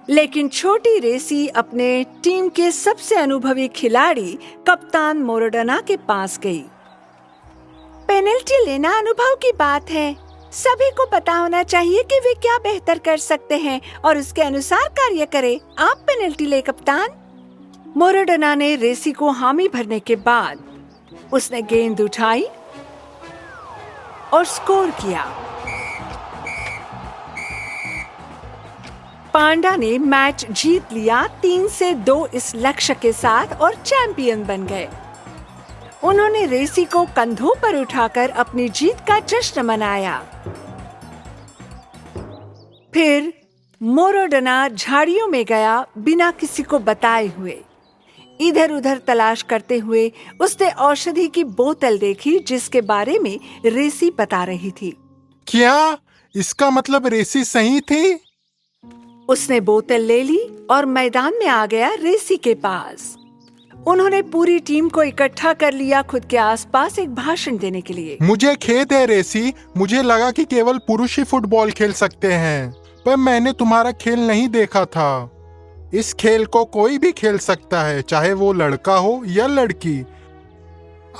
लेकिन छोटी रेसी अपने टीम के सबसे अनुभवी खिलाड़ी कप्तान मोराडोना के पास गई। पेनल्टी लेना अनुभव की बात है। सभी को पता होना चाहिए कि वे क्या बेहतर कर सकते हैं और उसके अनुसार कार्य करें। आप पेनल्टी ले कप्तान। मोराडोना ने रेसी को हामी भरने के बाद उसने गेंद उठाई और स्कोर किया। पांडा ने मैच जीत लिया 3-2 इस लक्ष्य के साथ और चैंपियन बन गए। उन्होंने रेसी को कंधों पर उठाकर अपनी जीत का जश्न मनाया। फिर मोराडोना झाड़ियों में गया बिना किसी को बताए हुए। इधर उधर तलाश करते हुए उसने औषधि की बोतल देखी, जिसके बारे में रेसी बता रही थी। क्या इसका मतलब रेसी सही थी? उसने बोतल ले ली और मैदान में आ गया रेसी के पास। उन्होंने पूरी टीम को इकट्ठा कर लिया खुद के आसपास एक भाषण देने के लिए। मुझे खेद है रेसी, मुझे लगा कि केवल पुरुष ही फुटबॉल खेल सकते हैं, पर मैंने तुम्हारा खेल नहीं देखा था। इस खेल को कोई भी खेल सकता है, चाहे वो लड़का हो या लड़की।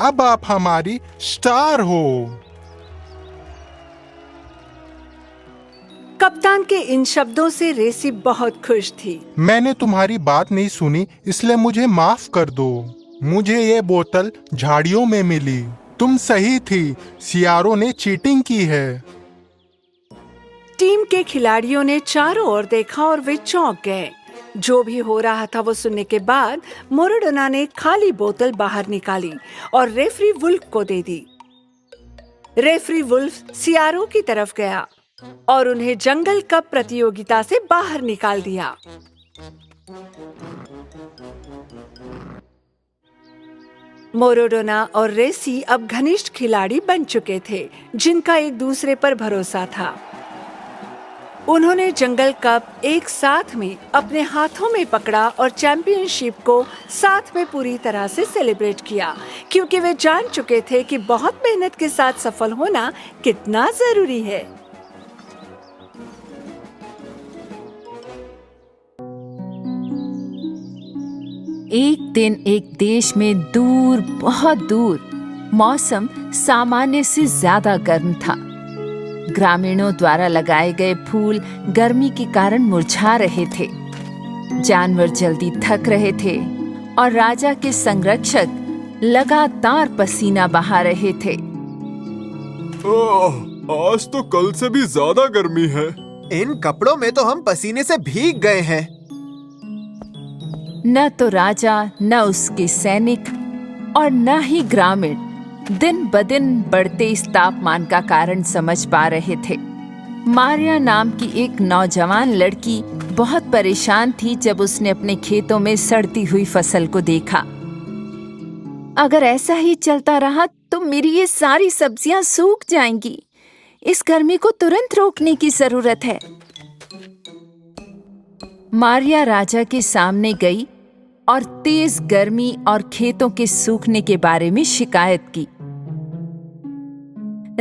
अब आप हमारी स्टार हो। कप्तान के इन शब्दों से रेसी बहुत खुश थी। मैंने तुम्हारी बात नहीं सुनी, इसलिए मुझे माफ कर दो। मुझे ये बोतल झाड़ियों में मिली। तुम सही थी, सियारों ने चीटिंग की है। टीम के खिलाड़ियों ने चारों ओर देखा और वे चौंक गए। जो भी हो रहा था वो सुनने के बाद मोराडोना ने खाली बोतल बाहर निकाली और रेफरी वुल्फ को दे दी। रेफरी वुल्फ सियारों की तरफ गया और उन्हें जंगल कप प्रतियोगिता से बाहर निकाल दिया। मोराडोना और रेसी अब घनिष्ठ खिलाड़ी बन चुके थे, जिनका एक दूसरे पर भरोसा था। उन्होंने जंगल कप एक साथ में अपने हाथों में पकड़ा और चैंपियनशिप को साथ में पूरी तरह से सेलिब्रेट किया, क्योंकि वे जान चुके थे कि बहुत मेहनत के साथ सफल होना कितना जरूरी है। एक दिन एक देश में दूर, बहुत दूर, मौसम सामान्य से ज्यादा गर्म था। ग्रामीणों द्वारा लगाए गए फूल गर्मी के कारण मुरझा रहे थे। जानवर जल्दी थक रहे थे और राजा के संरक्षक लगातार पसीना बहा रहे थे। आज तो कल से भी ज्यादा गर्मी है। इन कपड़ों में तो हम पसीने से भीग गए हैं। न तो राजा, न उसके सैनिक और न ही ग्रामीण दिन बदिन बढ़ते इस तापमान का कारण समझ पा रहे थे। मारिया नाम की एक नौजवान लड़की बहुत परेशान थी जब उसने अपने खेतों में सड़ती हुई फसल को देखा। अगर ऐसा ही चलता रहा तो मेरी ये सारी सब्जियां सूख जाएंगी। इस गर्मी को तुरंत रोकने की जरूरत है। मारिया राजा के सामने गई और तेज गर्मी और खेतों के सूखने के बारे में शिकायत की।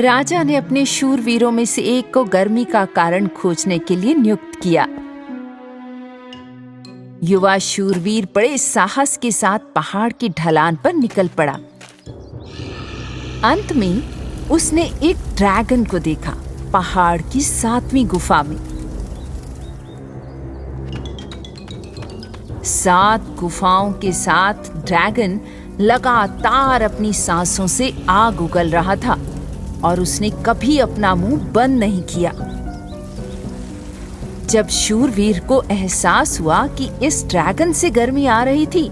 राजा ने अपने शूरवीरों में से एक को गर्मी का कारण खोजने के लिए नियुक्त किया। युवा शूरवीर बड़े साहस के साथ पहाड़ की ढलान पर निकल पड़ा। अंत में उसने एक ड्रैगन को देखा, पहाड़ की 7वीं गुफा में। 7 गुफाओं के साथ ड्रैगन लगातार अपनी सांसों से आग उगल रहा था और उसने कभी अपना मुंह बंद नहीं किया। जब शूरवीर को एहसास हुआ कि इस ड्रैगन से गर्मी आ रही थी,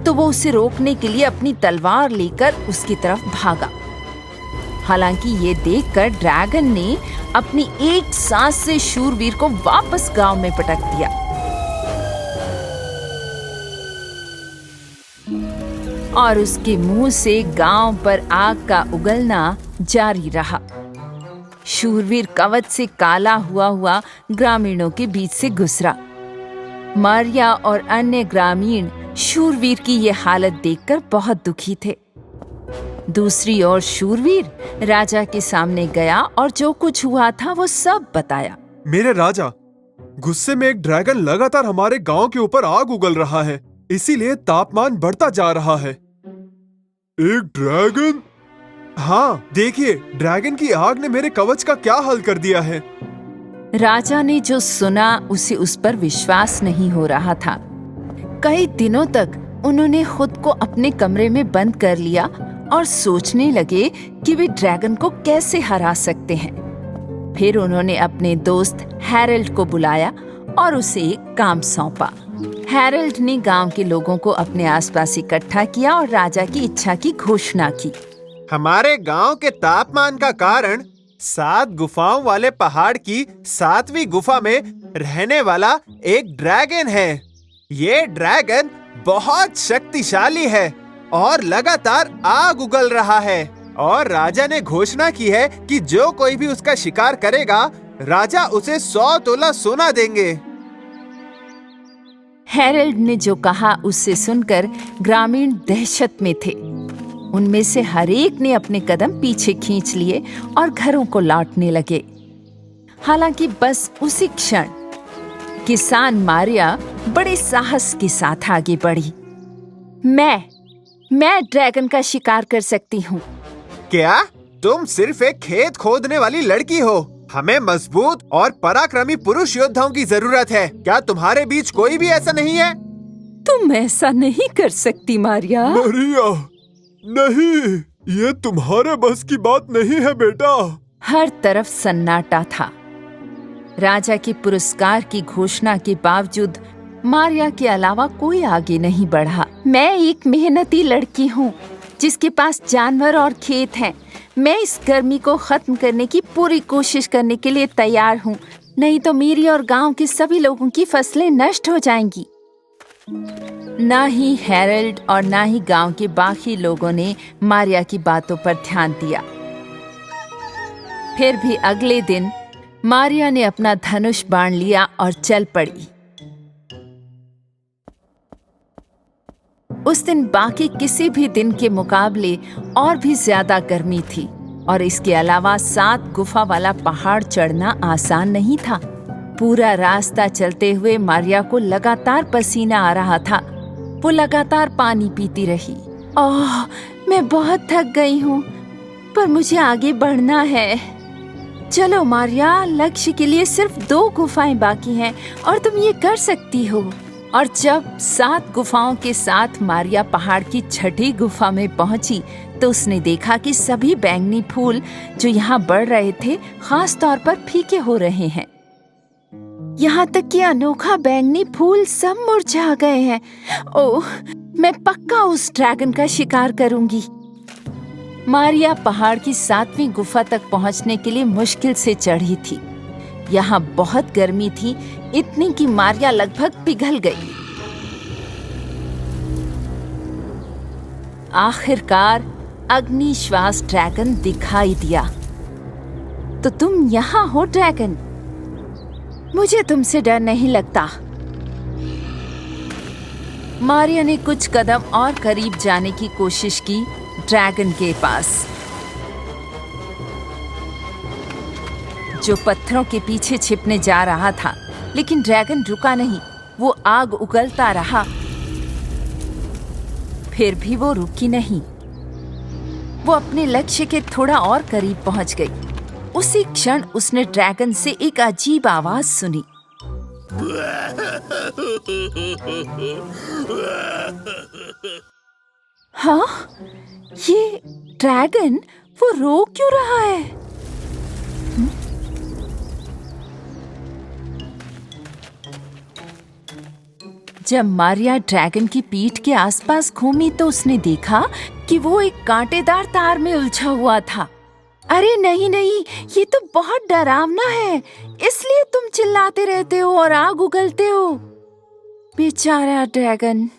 तो वो उसे रोकने के लिए अपनी तलवार लेकर उसकी तरफ भागा। हालांकि ये देखकर ड्रैगन ने अपनी एक सांस से शूरवीर को वापस गांव में पटक दिया। और उसके मुंह से गांव पर आग का उगलना जारी रहा। शूरवीर कवच से काला हुआ ग्रामीणों के बीच से गुजरा। मारिया और अन्य ग्रामीण शूरवीर की ये हालत देखकर बहुत दुखी थे। दूसरी ओर शूरवीर राजा के सामने गया और जो कुछ हुआ था वो सब बताया। मेरे राजा, गुस्से में एक ड्रैगन लगातार हमारे गांव के ऊपर आग उगल रहा है, इसीलिए तापमान बढ़ता जा रहा है। एक ड्रैगन? हाँ, देखिए, ड्रैगन की आग ने मेरे कवच का क्या हाल कर दिया है। राजा ने जो सुना उसे उस पर विश्वास नहीं हो रहा था। कई दिनों तक उन्होंने खुद को अपने कमरे में बंद कर लिया और सोचने लगे कि वे ड्रैगन को कैसे हरा सकते हैं। फिर उन्होंने अपने दोस्त हैरल्ड को बुलाया और उसे एक काम सौंपा। हैरल्ड ने गांव के लोगों को अपने आसपास इकट्ठा किया और राजा की इच्छा की घोषणा की। हमारे गांव के तापमान का कारण 7 गुफाओं वाले पहाड़ की 7वीं गुफा में रहने वाला एक ड्रैगन है। ये ड्रैगन बहुत शक्तिशाली है और लगातार आग उगल रहा है, और राजा ने घोषणा की है कि जो कोई भी उसका शिकार करेगा, राजा उसे 100 तोला सोना देंगे। हैरल्ड ने जो कहा उससे सुनकर ग्रामीण दहशत में थे। उनमें से हर एक ने अपने कदम पीछे खींच लिए और घरों को लौटने लगे। हालांकि बस उसी क्षण किसान मारिया बड़े साहस के साथ आगे बढ़ी। मैं ड्रैगन का शिकार कर सकती हूँ। क्या तुम सिर्फ एक खेत खोदने वाली लड़की हो? हमें मजबूत और पराक्रमी पुरुष योद्धाओं की जरूरत है। क्या तुम्हारे बीच कोई भी ऐसा नहीं है? तुम ऐसा नहीं कर सकती मारिया। मारिया, नहीं, ये तुम्हारे बस की बात नहीं है बेटा। हर तरफ सन्नाटा था। राजा के पुरस्कार की घोषणा के बावजूद मारिया के अलावा कोई आगे नहीं बढ़ा। मैं एक मेहनती लड़की हूँ जिसके पास जानवर और खेत हैं। मैं इस गर्मी को खत्म करने की पूरी कोशिश करने के लिए तैयार हूँ, नहीं तो मेरी और गांव के सभी लोगों की फसलें नष्ट हो जाएंगी। ना ही हैरल्ड और ना ही गांव के बाकी लोगों ने मारिया की बातों पर ध्यान दिया। फिर भी अगले दिन मारिया ने अपना धनुष बाण लिया और चल पड़ी। उस दिन बाकी किसी भी दिन के मुकाबले और भी ज्यादा गर्मी थी, और इसके अलावा 7 गुफा वाला पहाड़ चढ़ना आसान नहीं था। पूरा रास्ता चलते हुए मारिया को लगातार पसीना आ रहा था। वो लगातार पानी पीती रही। ओह, मैं बहुत थक गई हूँ, पर मुझे आगे बढ़ना है। चलो मारिया, लक्ष्य के लिए सिर्फ 2 गुफाएं बाकी हैं और तुम ये कर सकती हो। और जब 7 गुफाओं के साथ मारिया पहाड़ की 6ठी गुफा में पहुंची, तो उसने देखा कि सभी बैंगनी फूल जो यहाँ बढ़ रहे थे खास तौर पर फीके हो रहे हैं। यहाँ तक कि अनोखा बैंगनी फूल सब मुरझा गए हैं। ओह, मैं पक्का उस ड्रैगन का शिकार करूंगी। मारिया पहाड़ की 7वीं गुफा तक पहुंचने के लिए मुश्किल से चढ़ी थी। यहाँ बहुत गर्मी थी, इतनी कि मारिया लगभग पिघल गई। आखिरकार अग्निश्वास ड्रैगन दिखाई दिया। तो तुम यहाँ हो ड्रैगन? मुझे तुमसे डर नहीं लगता। मारिया ने कुछ कदम और करीब जाने की कोशिश की ड्रैगन के पास, जो पत्थरों के पीछे छिपने जा रहा था। लेकिन ड्रैगन रुका नहीं, वो आग उगलता रहा। फिर भी वो रुकी नहीं। वो अपने लक्ष्य के थोड़ा और करीब पहुंच गई। उसी क्षण उसने ड्रैगन से एक अजीब आवाज सुनी। हाँ, ये ड्रैगन, वो रो क्यों रहा है? जब मारिया ड्रैगन की पीठ के आसपास घूमी तो उसने देखा कि वो एक कांटेदार तार में उलझा हुआ था। अरे नहीं नहीं, ये तो बहुत डरावना है, इसलिए तुम चिल्लाते रहते हो और आग उगलते हो। बेचारा ड्रैगन।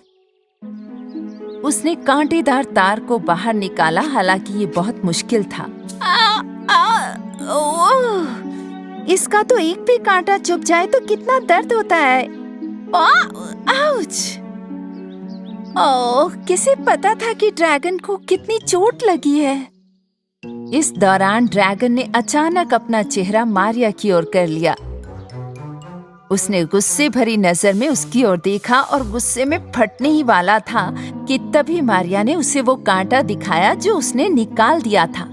उसने कांटेदार तार को बाहर निकाला, हालांकि ये बहुत मुश्किल था। इसका तो एक भी कांटा चुभ जाए तो कितना दर्द होता है। आउच! ओह, किसे पता था कि ड्रैगन को कितनी चोट लगी है। इस दौरान ड्रैगन ने अचानक अपना चेहरा मारिया की ओर कर लिया। उसने गुस्से भरी नजर में उसकी ओर देखा और गुस्से में फटने ही वाला था कि तभी मारिया ने उसे वो कांटा दिखाया जो उसने निकाल दिया था।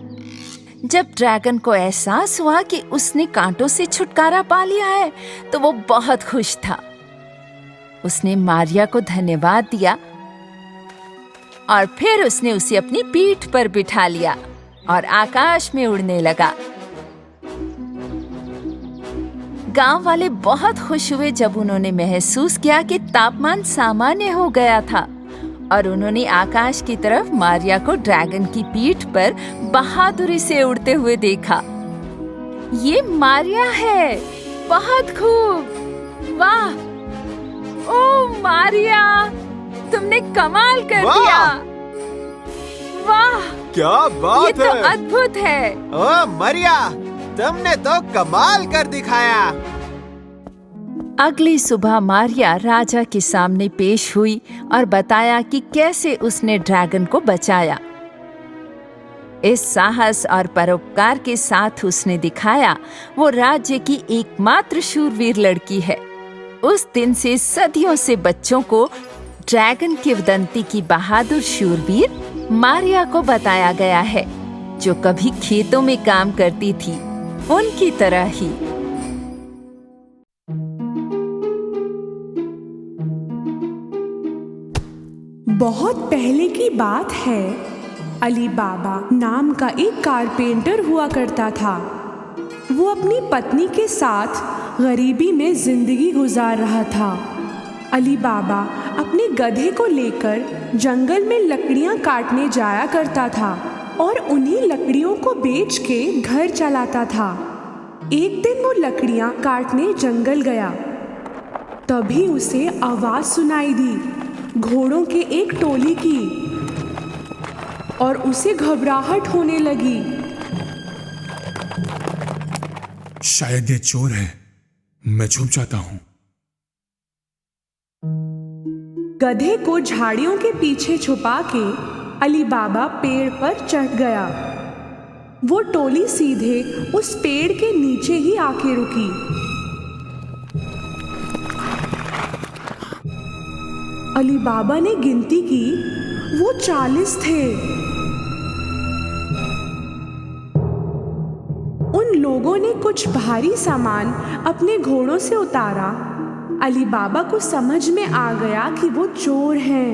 जब ड्रैगन को एहसास हुआ कि उसने कांटों से छुटकारा पा लिया है तो वो बहुत खुश था। उसने मारिया को धन्यवाद दिया और फिर उसने उसे अपनी पीठ पर बिठा लिया और आकाश में उड़ने लगा। गांव वाले बहुत खुश हुए जब उन्होंने महसूस किया कि तापमान सामान्य हो गया था और उन्होंने आकाश की तरफ मारिया को ड्रैगन की पीठ पर बहादुरी से उड़ते हुए देखा। ये मारिया है, बहुत खूब, वाह! ओह मारिया, तुमने कमाल कर दिया। वाह, क्या बात ये तो अद्भुत है। ओह मारिया, तुमने तो कमाल कर दिखाया। अगली सुबह मारिया राजा के सामने पेश हुई और बताया कि कैसे उसने ड्रैगन को बचाया। इस साहस और परोपकार के साथ उसने दिखाया वो राज्य की एकमात्र शूरवीर लड़की है। उस दिन से सदियों से बच्चों को ड्रैगन किंवदंती की बहादुर शूरवीर मारिया को बताया गया है, जो कभी खेतों में काम करती थी, उनकी तरह ही। बहुत पहले की बात है। अली बाबा नाम का एक कारपेंटर हुआ करता था। वो अपनी पत्नी के साथ गरीबी में जिंदगी गुजार रहा था। अली बाबा अपने गधे को लेकर जंगल में लकड़ियां काटने जाया करता था और उन्हीं लकड़ियों को बेच के घर चलाता था। एक दिन वो लकड़ियां काटने जंगल गया, तभी उसे आवाज सुनाई दी घोड़ों के एक टोली की और उसे घबराहट होने लगी। शायद ये चोर है, मैं छुप जाता हूं। गधे को झाड़ियों के पीछे छुपा के अली बाबा पेड़ पर चढ़ गया। वो टोली सीधे उस पेड़ के नीचे ही आके रुकी। अली बाबा ने गिनती की, वो 40 थे। उन लोगों ने कुछ भारी सामान अपने घोड़ों से उतारा। अली बाबा को समझ में आ गया कि वो चोर हैं।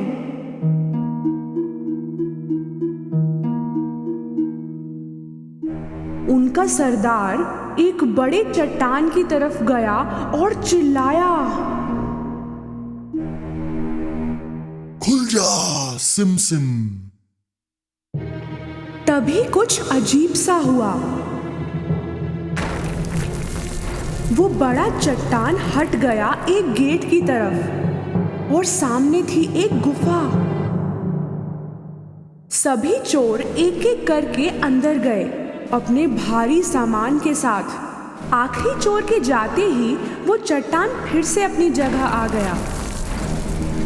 उनका सरदार एक बड़े चट्टान की तरफ गया और चिल्लाया, खुल जा सिम सिम। तभी कुछ अजीब सा हुआ। वो बड़ा चट्टान हट गया एक गेट की तरफ और सामने थी एक गुफा। सभी चोर एक एक करके अंदर गए अपने भारी सामान के साथ। आखिरी चोर के जाते ही वो चट्टान फिर से अपनी जगह आ गया।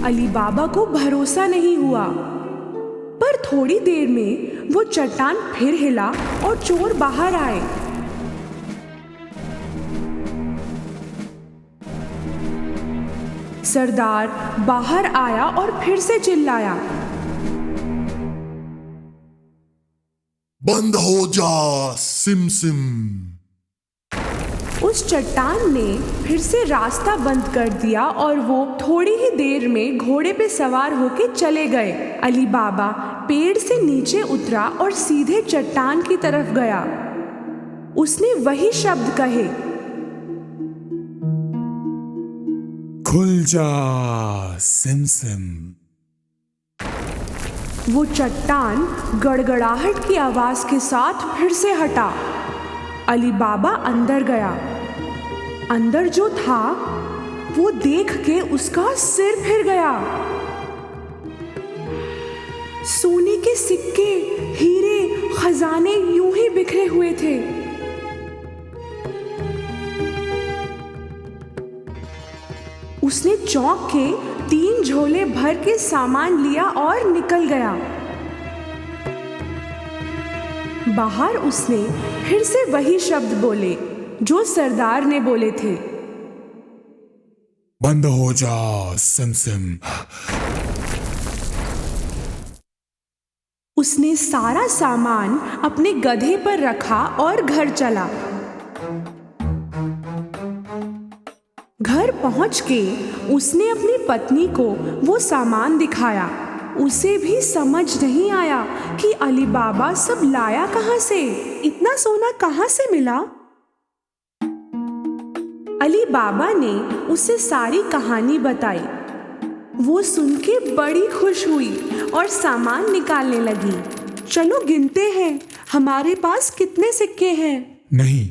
अली बाबा को भरोसा नहीं हुआ। पर थोड़ी देर में वो चट्टान फिर हिला और चोर बाहर आए। सरदार बाहर आया और फिर से चिल्लाया, बंद हो जा सिम सिम। उस चट्टान ने फिर से रास्ता बंद कर दिया और वो थोड़ी ही देर में घोड़े पे सवार होके चले गए। अली बाबा पेड़ से नीचे उतरा और सीधे चट्टान की तरफ गया। उसने वही शब्द कहे, खुल जा सिम सिम। वो चट्टान गड़गड़ाहट की आवाज के साथ फिर से हटा। अली बाबा अंदर गया। अंदर जो था वो देख के उसका सिर फिर गया। सोने के सिक्के, हीरे, खजाने यूं ही बिखरे हुए थे। उसने चौंक के 3 झोले भर के सामान लिया और निकल गया। बाहर उसने फिर से वही शब्द बोले जो सरदार ने बोले थे, बंद हो जा सिम सिम। उसने सारा सामान अपने गधे पर रखा और घर चला। घर पहुंच के उसने अपनी पत्नी को वो सामान दिखाया। उसे भी समझ नहीं आया कि अली बाबा सब लाया कहां से, इतना सोना कहां से मिला। अली बाबा ने उसे सारी कहानी बताई। वो सुन के बड़ी खुश हुई और सामान निकालने लगी। चलो गिनते हैं, हमारे पास कितने सिक्के हैं। नहीं,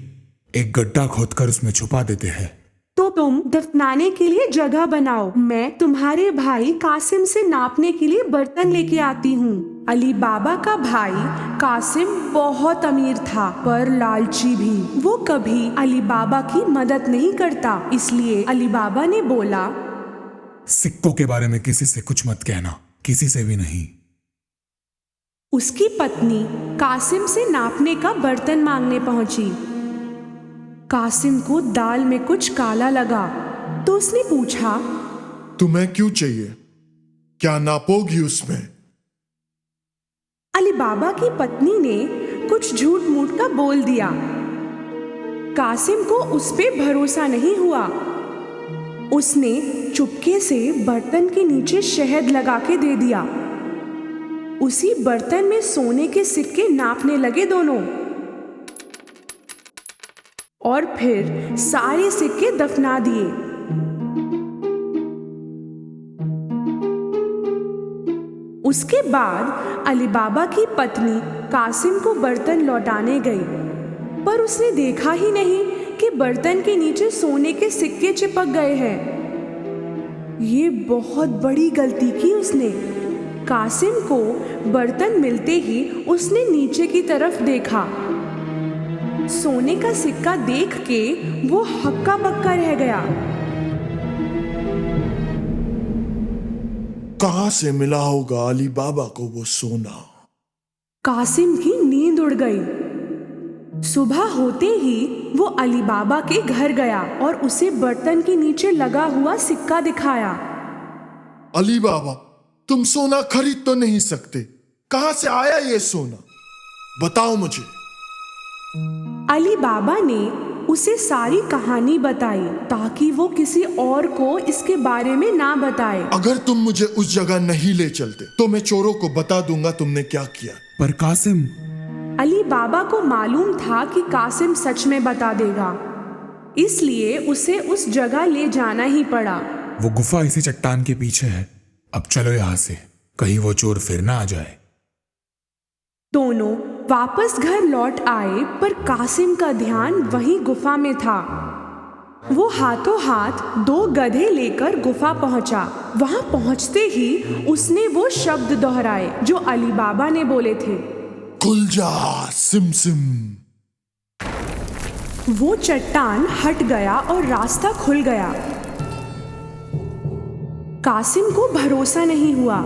एक गड्ढा खोदकर उसमें छुपा देते हैं। तो तुम दफनाने के लिए जगह बनाओ। मैं तुम्हारे भाई कासिम से नापने के लिए बर्तन लेके आती हूँ। अली बाबा का भाई कासिम बहुत अमीर था पर लालची भी। वो कभी अली बाबा की मदद नहीं करता। इसलिए अली बाबा ने बोला, सिक्कों के बारे में किसी से कुछ मत कहना, किसी से भी नहीं। उसकी पत्नी कासिम से नापने का बर्तन मांगने पहुंची। कासिम को दाल में कुछ काला लगा तो उसने पूछा, तुम्हें क्यों चाहिए? क्या नापोगी उसमें? अली बाबा की पत्नी ने कुछ झूठ मूठ का बोल दिया। कासिम को उस पे भरोसा नहीं हुआ। उसने चुपके से बर्तन के नीचे शहद लगा के दे दिया। उसी बर्तन में सोने के सिक्के नापने लगे दोनों, और फिर सारे सिक्के दफना दिए। उसके बाद अली बाबा की पत्नी कासिम को बर्तन लौटाने गई, पर उसने देखा ही नहीं कि बर्तन के नीचे सोने के सिक्के चिपक गए हैं। ये बहुत बड़ी गलती की उसने। कासिम को बर्तन मिलते ही उसने नीचे की तरफ देखा। सोने का सिक्का देख के वो हक्का बक्का रह गया। कहां से मिला होगा अली बाबा को वो सोना? कासिम की नींद उड़ गई। सुबह होते ही वो अली बाबा के घर गया और उसे बर्तन के नीचे लगा हुआ सिक्का दिखाया। अली बाबा, तुम सोना खरीद तो नहीं सकते। कहां से आया ये सोना? बताओ मुझे। अली बाबा ने उसे सारी कहानी बताई ताकि वो किसी और को इसके बारे में ना बताए। अगर तुम मुझे उस जगह नहीं ले चलते तो मैं चोरों को बता दूंगा तुमने क्या किया। पर कासिम, अली बाबा को मालूम था कि कासिम सच में बता देगा, इसलिए उसे उस जगह ले जाना ही पड़ा। वो गुफा इसी चट्टान के पीछे है। अब चलो यहाँ से, कहीं वो चोर फिर ना आ जाए। दोनों वापस घर लौट आए, पर कासिम का ध्यान वहीं गुफा में था। वो हाथों हाथ 2 गधे लेकर गुफा पहुंचा। वहां पहुंचते ही उसने वो शब्द दोहराए जो अली बाबा ने बोले थे, खुल जा सिम सिम। वो चट्टान हट गया और रास्ता खुल गया। कासिम को भरोसा नहीं हुआ।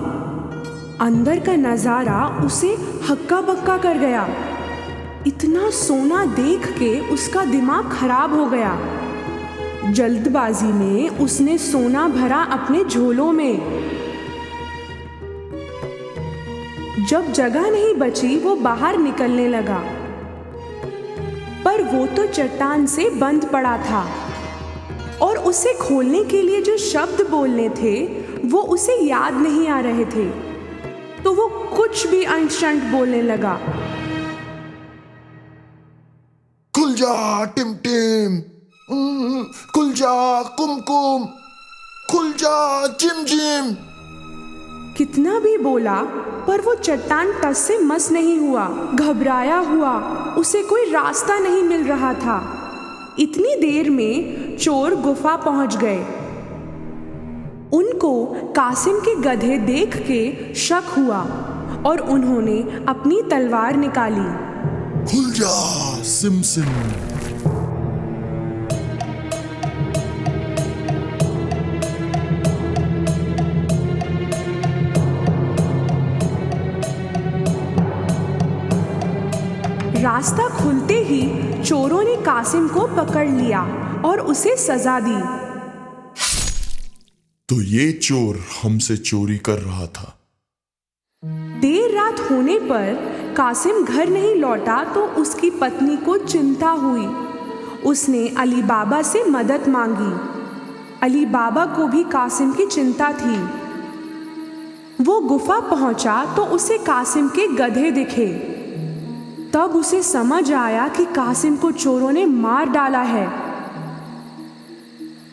अंदर का नजारा उसे हक्का बक्का कर गया। इतना सोना देख के उसका दिमाग खराब हो गया। जल्दबाजी में उसने सोना भरा अपने झोलों में। जब जगह नहीं बची वो बाहर निकलने लगा, पर वो तो चट्टान से बंद पड़ा था और उसे खोलने के लिए जो शब्द बोलने थे वो उसे याद नहीं आ रहे थे, तो वो कुछ भी अनशंट बोलने लगा। खुल जा टिम टिम, खुल जा कुमकुम, खुल जा जिम जिम। कितना भी बोला पर वो चट्टान टस से मस नहीं हुआ। घबराया हुआ, उसे कोई रास्ता नहीं मिल रहा था। इतनी देर में चोर गुफा पहुंच गए। उनको कासिम के गधे देख के शक हुआ और उन्होंने अपनी तलवार निकाली। खुल जा सिम सिम। रास्ता खुलते ही चोरों ने कासिम को पकड़ लिया और उसे सजा दी। तो ये चोर हमसे चोरी कर रहा था। देर रात होने पर कासिम घर नहीं लौटा तो उसकी पत्नी को चिंता हुई। उसने अली बाबा से मदद मांगी। अली बाबा को भी कासिम की चिंता थी। वो गुफा पहुंचा तो उसे कासिम के गधे दिखे। तब उसे समझ आया कि कासिम को चोरों ने मार डाला है।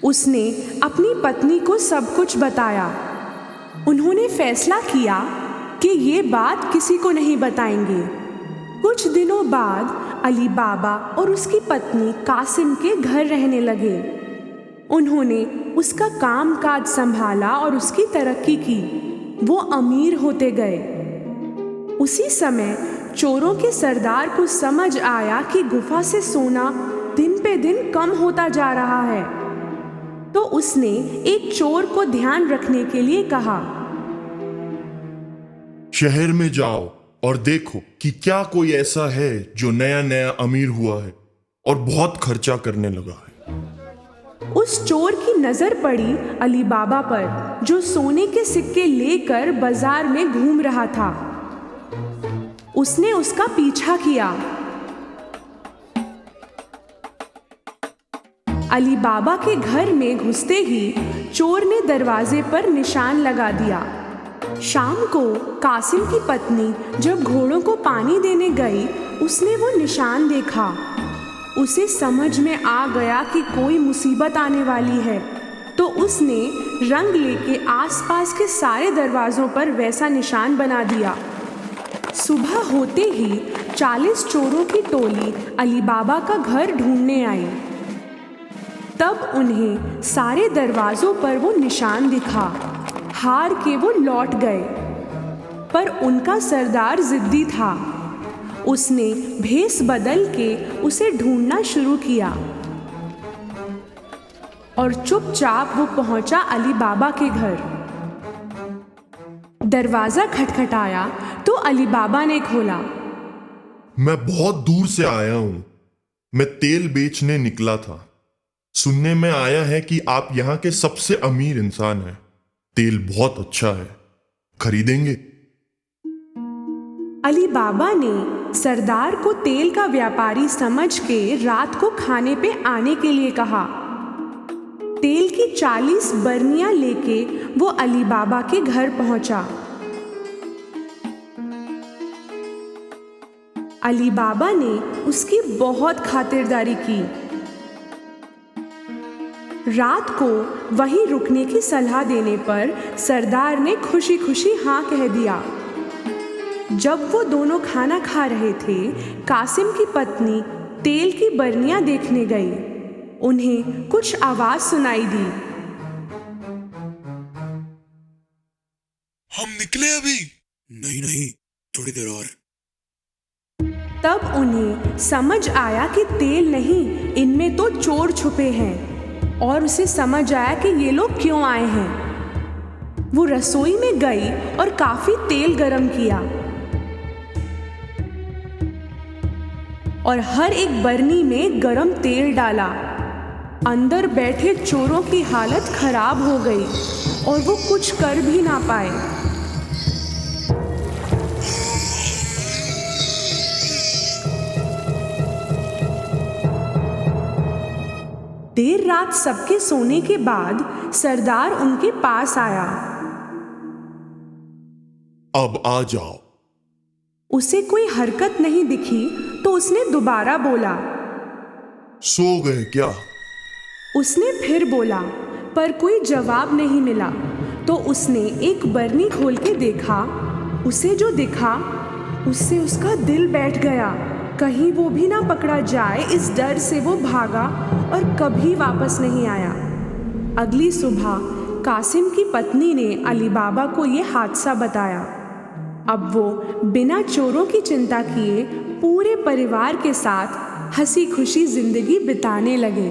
उसने अपनी पत्नी को सब कुछ बताया। उन्होंने फैसला किया कि ये बात किसी को नहीं बताएंगे। कुछ दिनों बाद अली बाबा और उसकी पत्नी कासिम के घर रहने लगे। उन्होंने उसका काम काज संभाला और उसकी तरक्की की। वो अमीर होते गए। उसी समय चोरों के सरदार को समझ आया कि गुफा से सोना दिन पे दिन कम होता जा रहा है, तो उसने एक चोर को ध्यान रखने के लिए कहा, शहर में जाओ और देखो कि क्या कोई ऐसा है जो नया नया अमीर हुआ है और बहुत खर्चा करने लगा है। उस चोर की नजर पड़ी अली बाबा पर, जो सोने के सिक्के लेकर बाजार में घूम रहा था। उसने उसका पीछा किया। अली बाबा के घर में घुसते ही चोर ने दरवाजे पर निशान लगा दिया। शाम को कासिम की पत्नी जब घोड़ों को पानी देने गई, उसने वो निशान देखा। उसे समझ में आ गया कि कोई मुसीबत आने वाली है, तो उसने रंग लेके आसपास के सारे दरवाजों पर वैसा निशान बना दिया। सुबह होते ही 40 चोरों की टोली अली बाबा का घर ढूंढने आई। तब उन्हें सारे दरवाजों पर वो निशान दिखा। हार के वो लौट गए, पर उनका सरदार जिद्दी था। उसने भेष बदल के उसे ढूंढना शुरू किया और चुपचाप वो पहुंचा अली बाबा के घर। दरवाजा खटखटाया तो अली बाबा ने खोला। मैं बहुत दूर से आया हूं। मैं तेल बेचने निकला था। सुनने में आया है कि आप यहाँ के सबसे अमीर इंसान हैं। तेल बहुत अच्छा है, खरीदेंगे? अली बाबा ने सरदार को तेल का व्यापारी समझ के रात को खाने पे आने के लिए कहा। तेल की 40 बरनियां लेके वो अली बाबा के घर पहुंचा। अली बाबा ने उसकी बहुत खातिरदारी की। रात को वहीं रुकने की सलाह देने पर सरदार ने खुशी खुशी हाँ कह दिया। जब वो दोनों खाना खा रहे थे, कासिम की पत्नी तेल की बरनियां देखने गई। उन्हें कुछ आवाज सुनाई दी। हम निकले अभी? नहीं, थोड़ी देर और। तब उन्हें समझ आया कि तेल नहीं, इनमें तो चोर छुपे हैं, और उसे समझ आया कि ये लोग क्यों आए हैं। वो रसोई में गई और काफी तेल गरम किया और हर एक बरनी में गरम तेल डाला। अंदर बैठे चोरों की हालत खराब हो गई और वो कुछ कर भी ना पाए। देर रात सबके सोने के बाद सरदार उनके पास आया। अब आ जाओ। उसे कोई हरकत नहीं दिखी तो उसने दोबारा बोला, सो गए क्या? उसने फिर बोला, पर कोई जवाब नहीं मिला। तो उसने एक बरनी खोल के देखा। उसे जो दिखा उससे उसका दिल बैठ गया। कहीं वो भी ना पकड़ा जाए, इस डर से वो भागा और कभी वापस नहीं आया। अगली सुबह कासिम की पत्नी ने अली बाबा को ये हादसा बताया। अब वो बिना चोरों की चिंता किए पूरे परिवार के साथ हंसी खुशी जिंदगी बिताने लगे।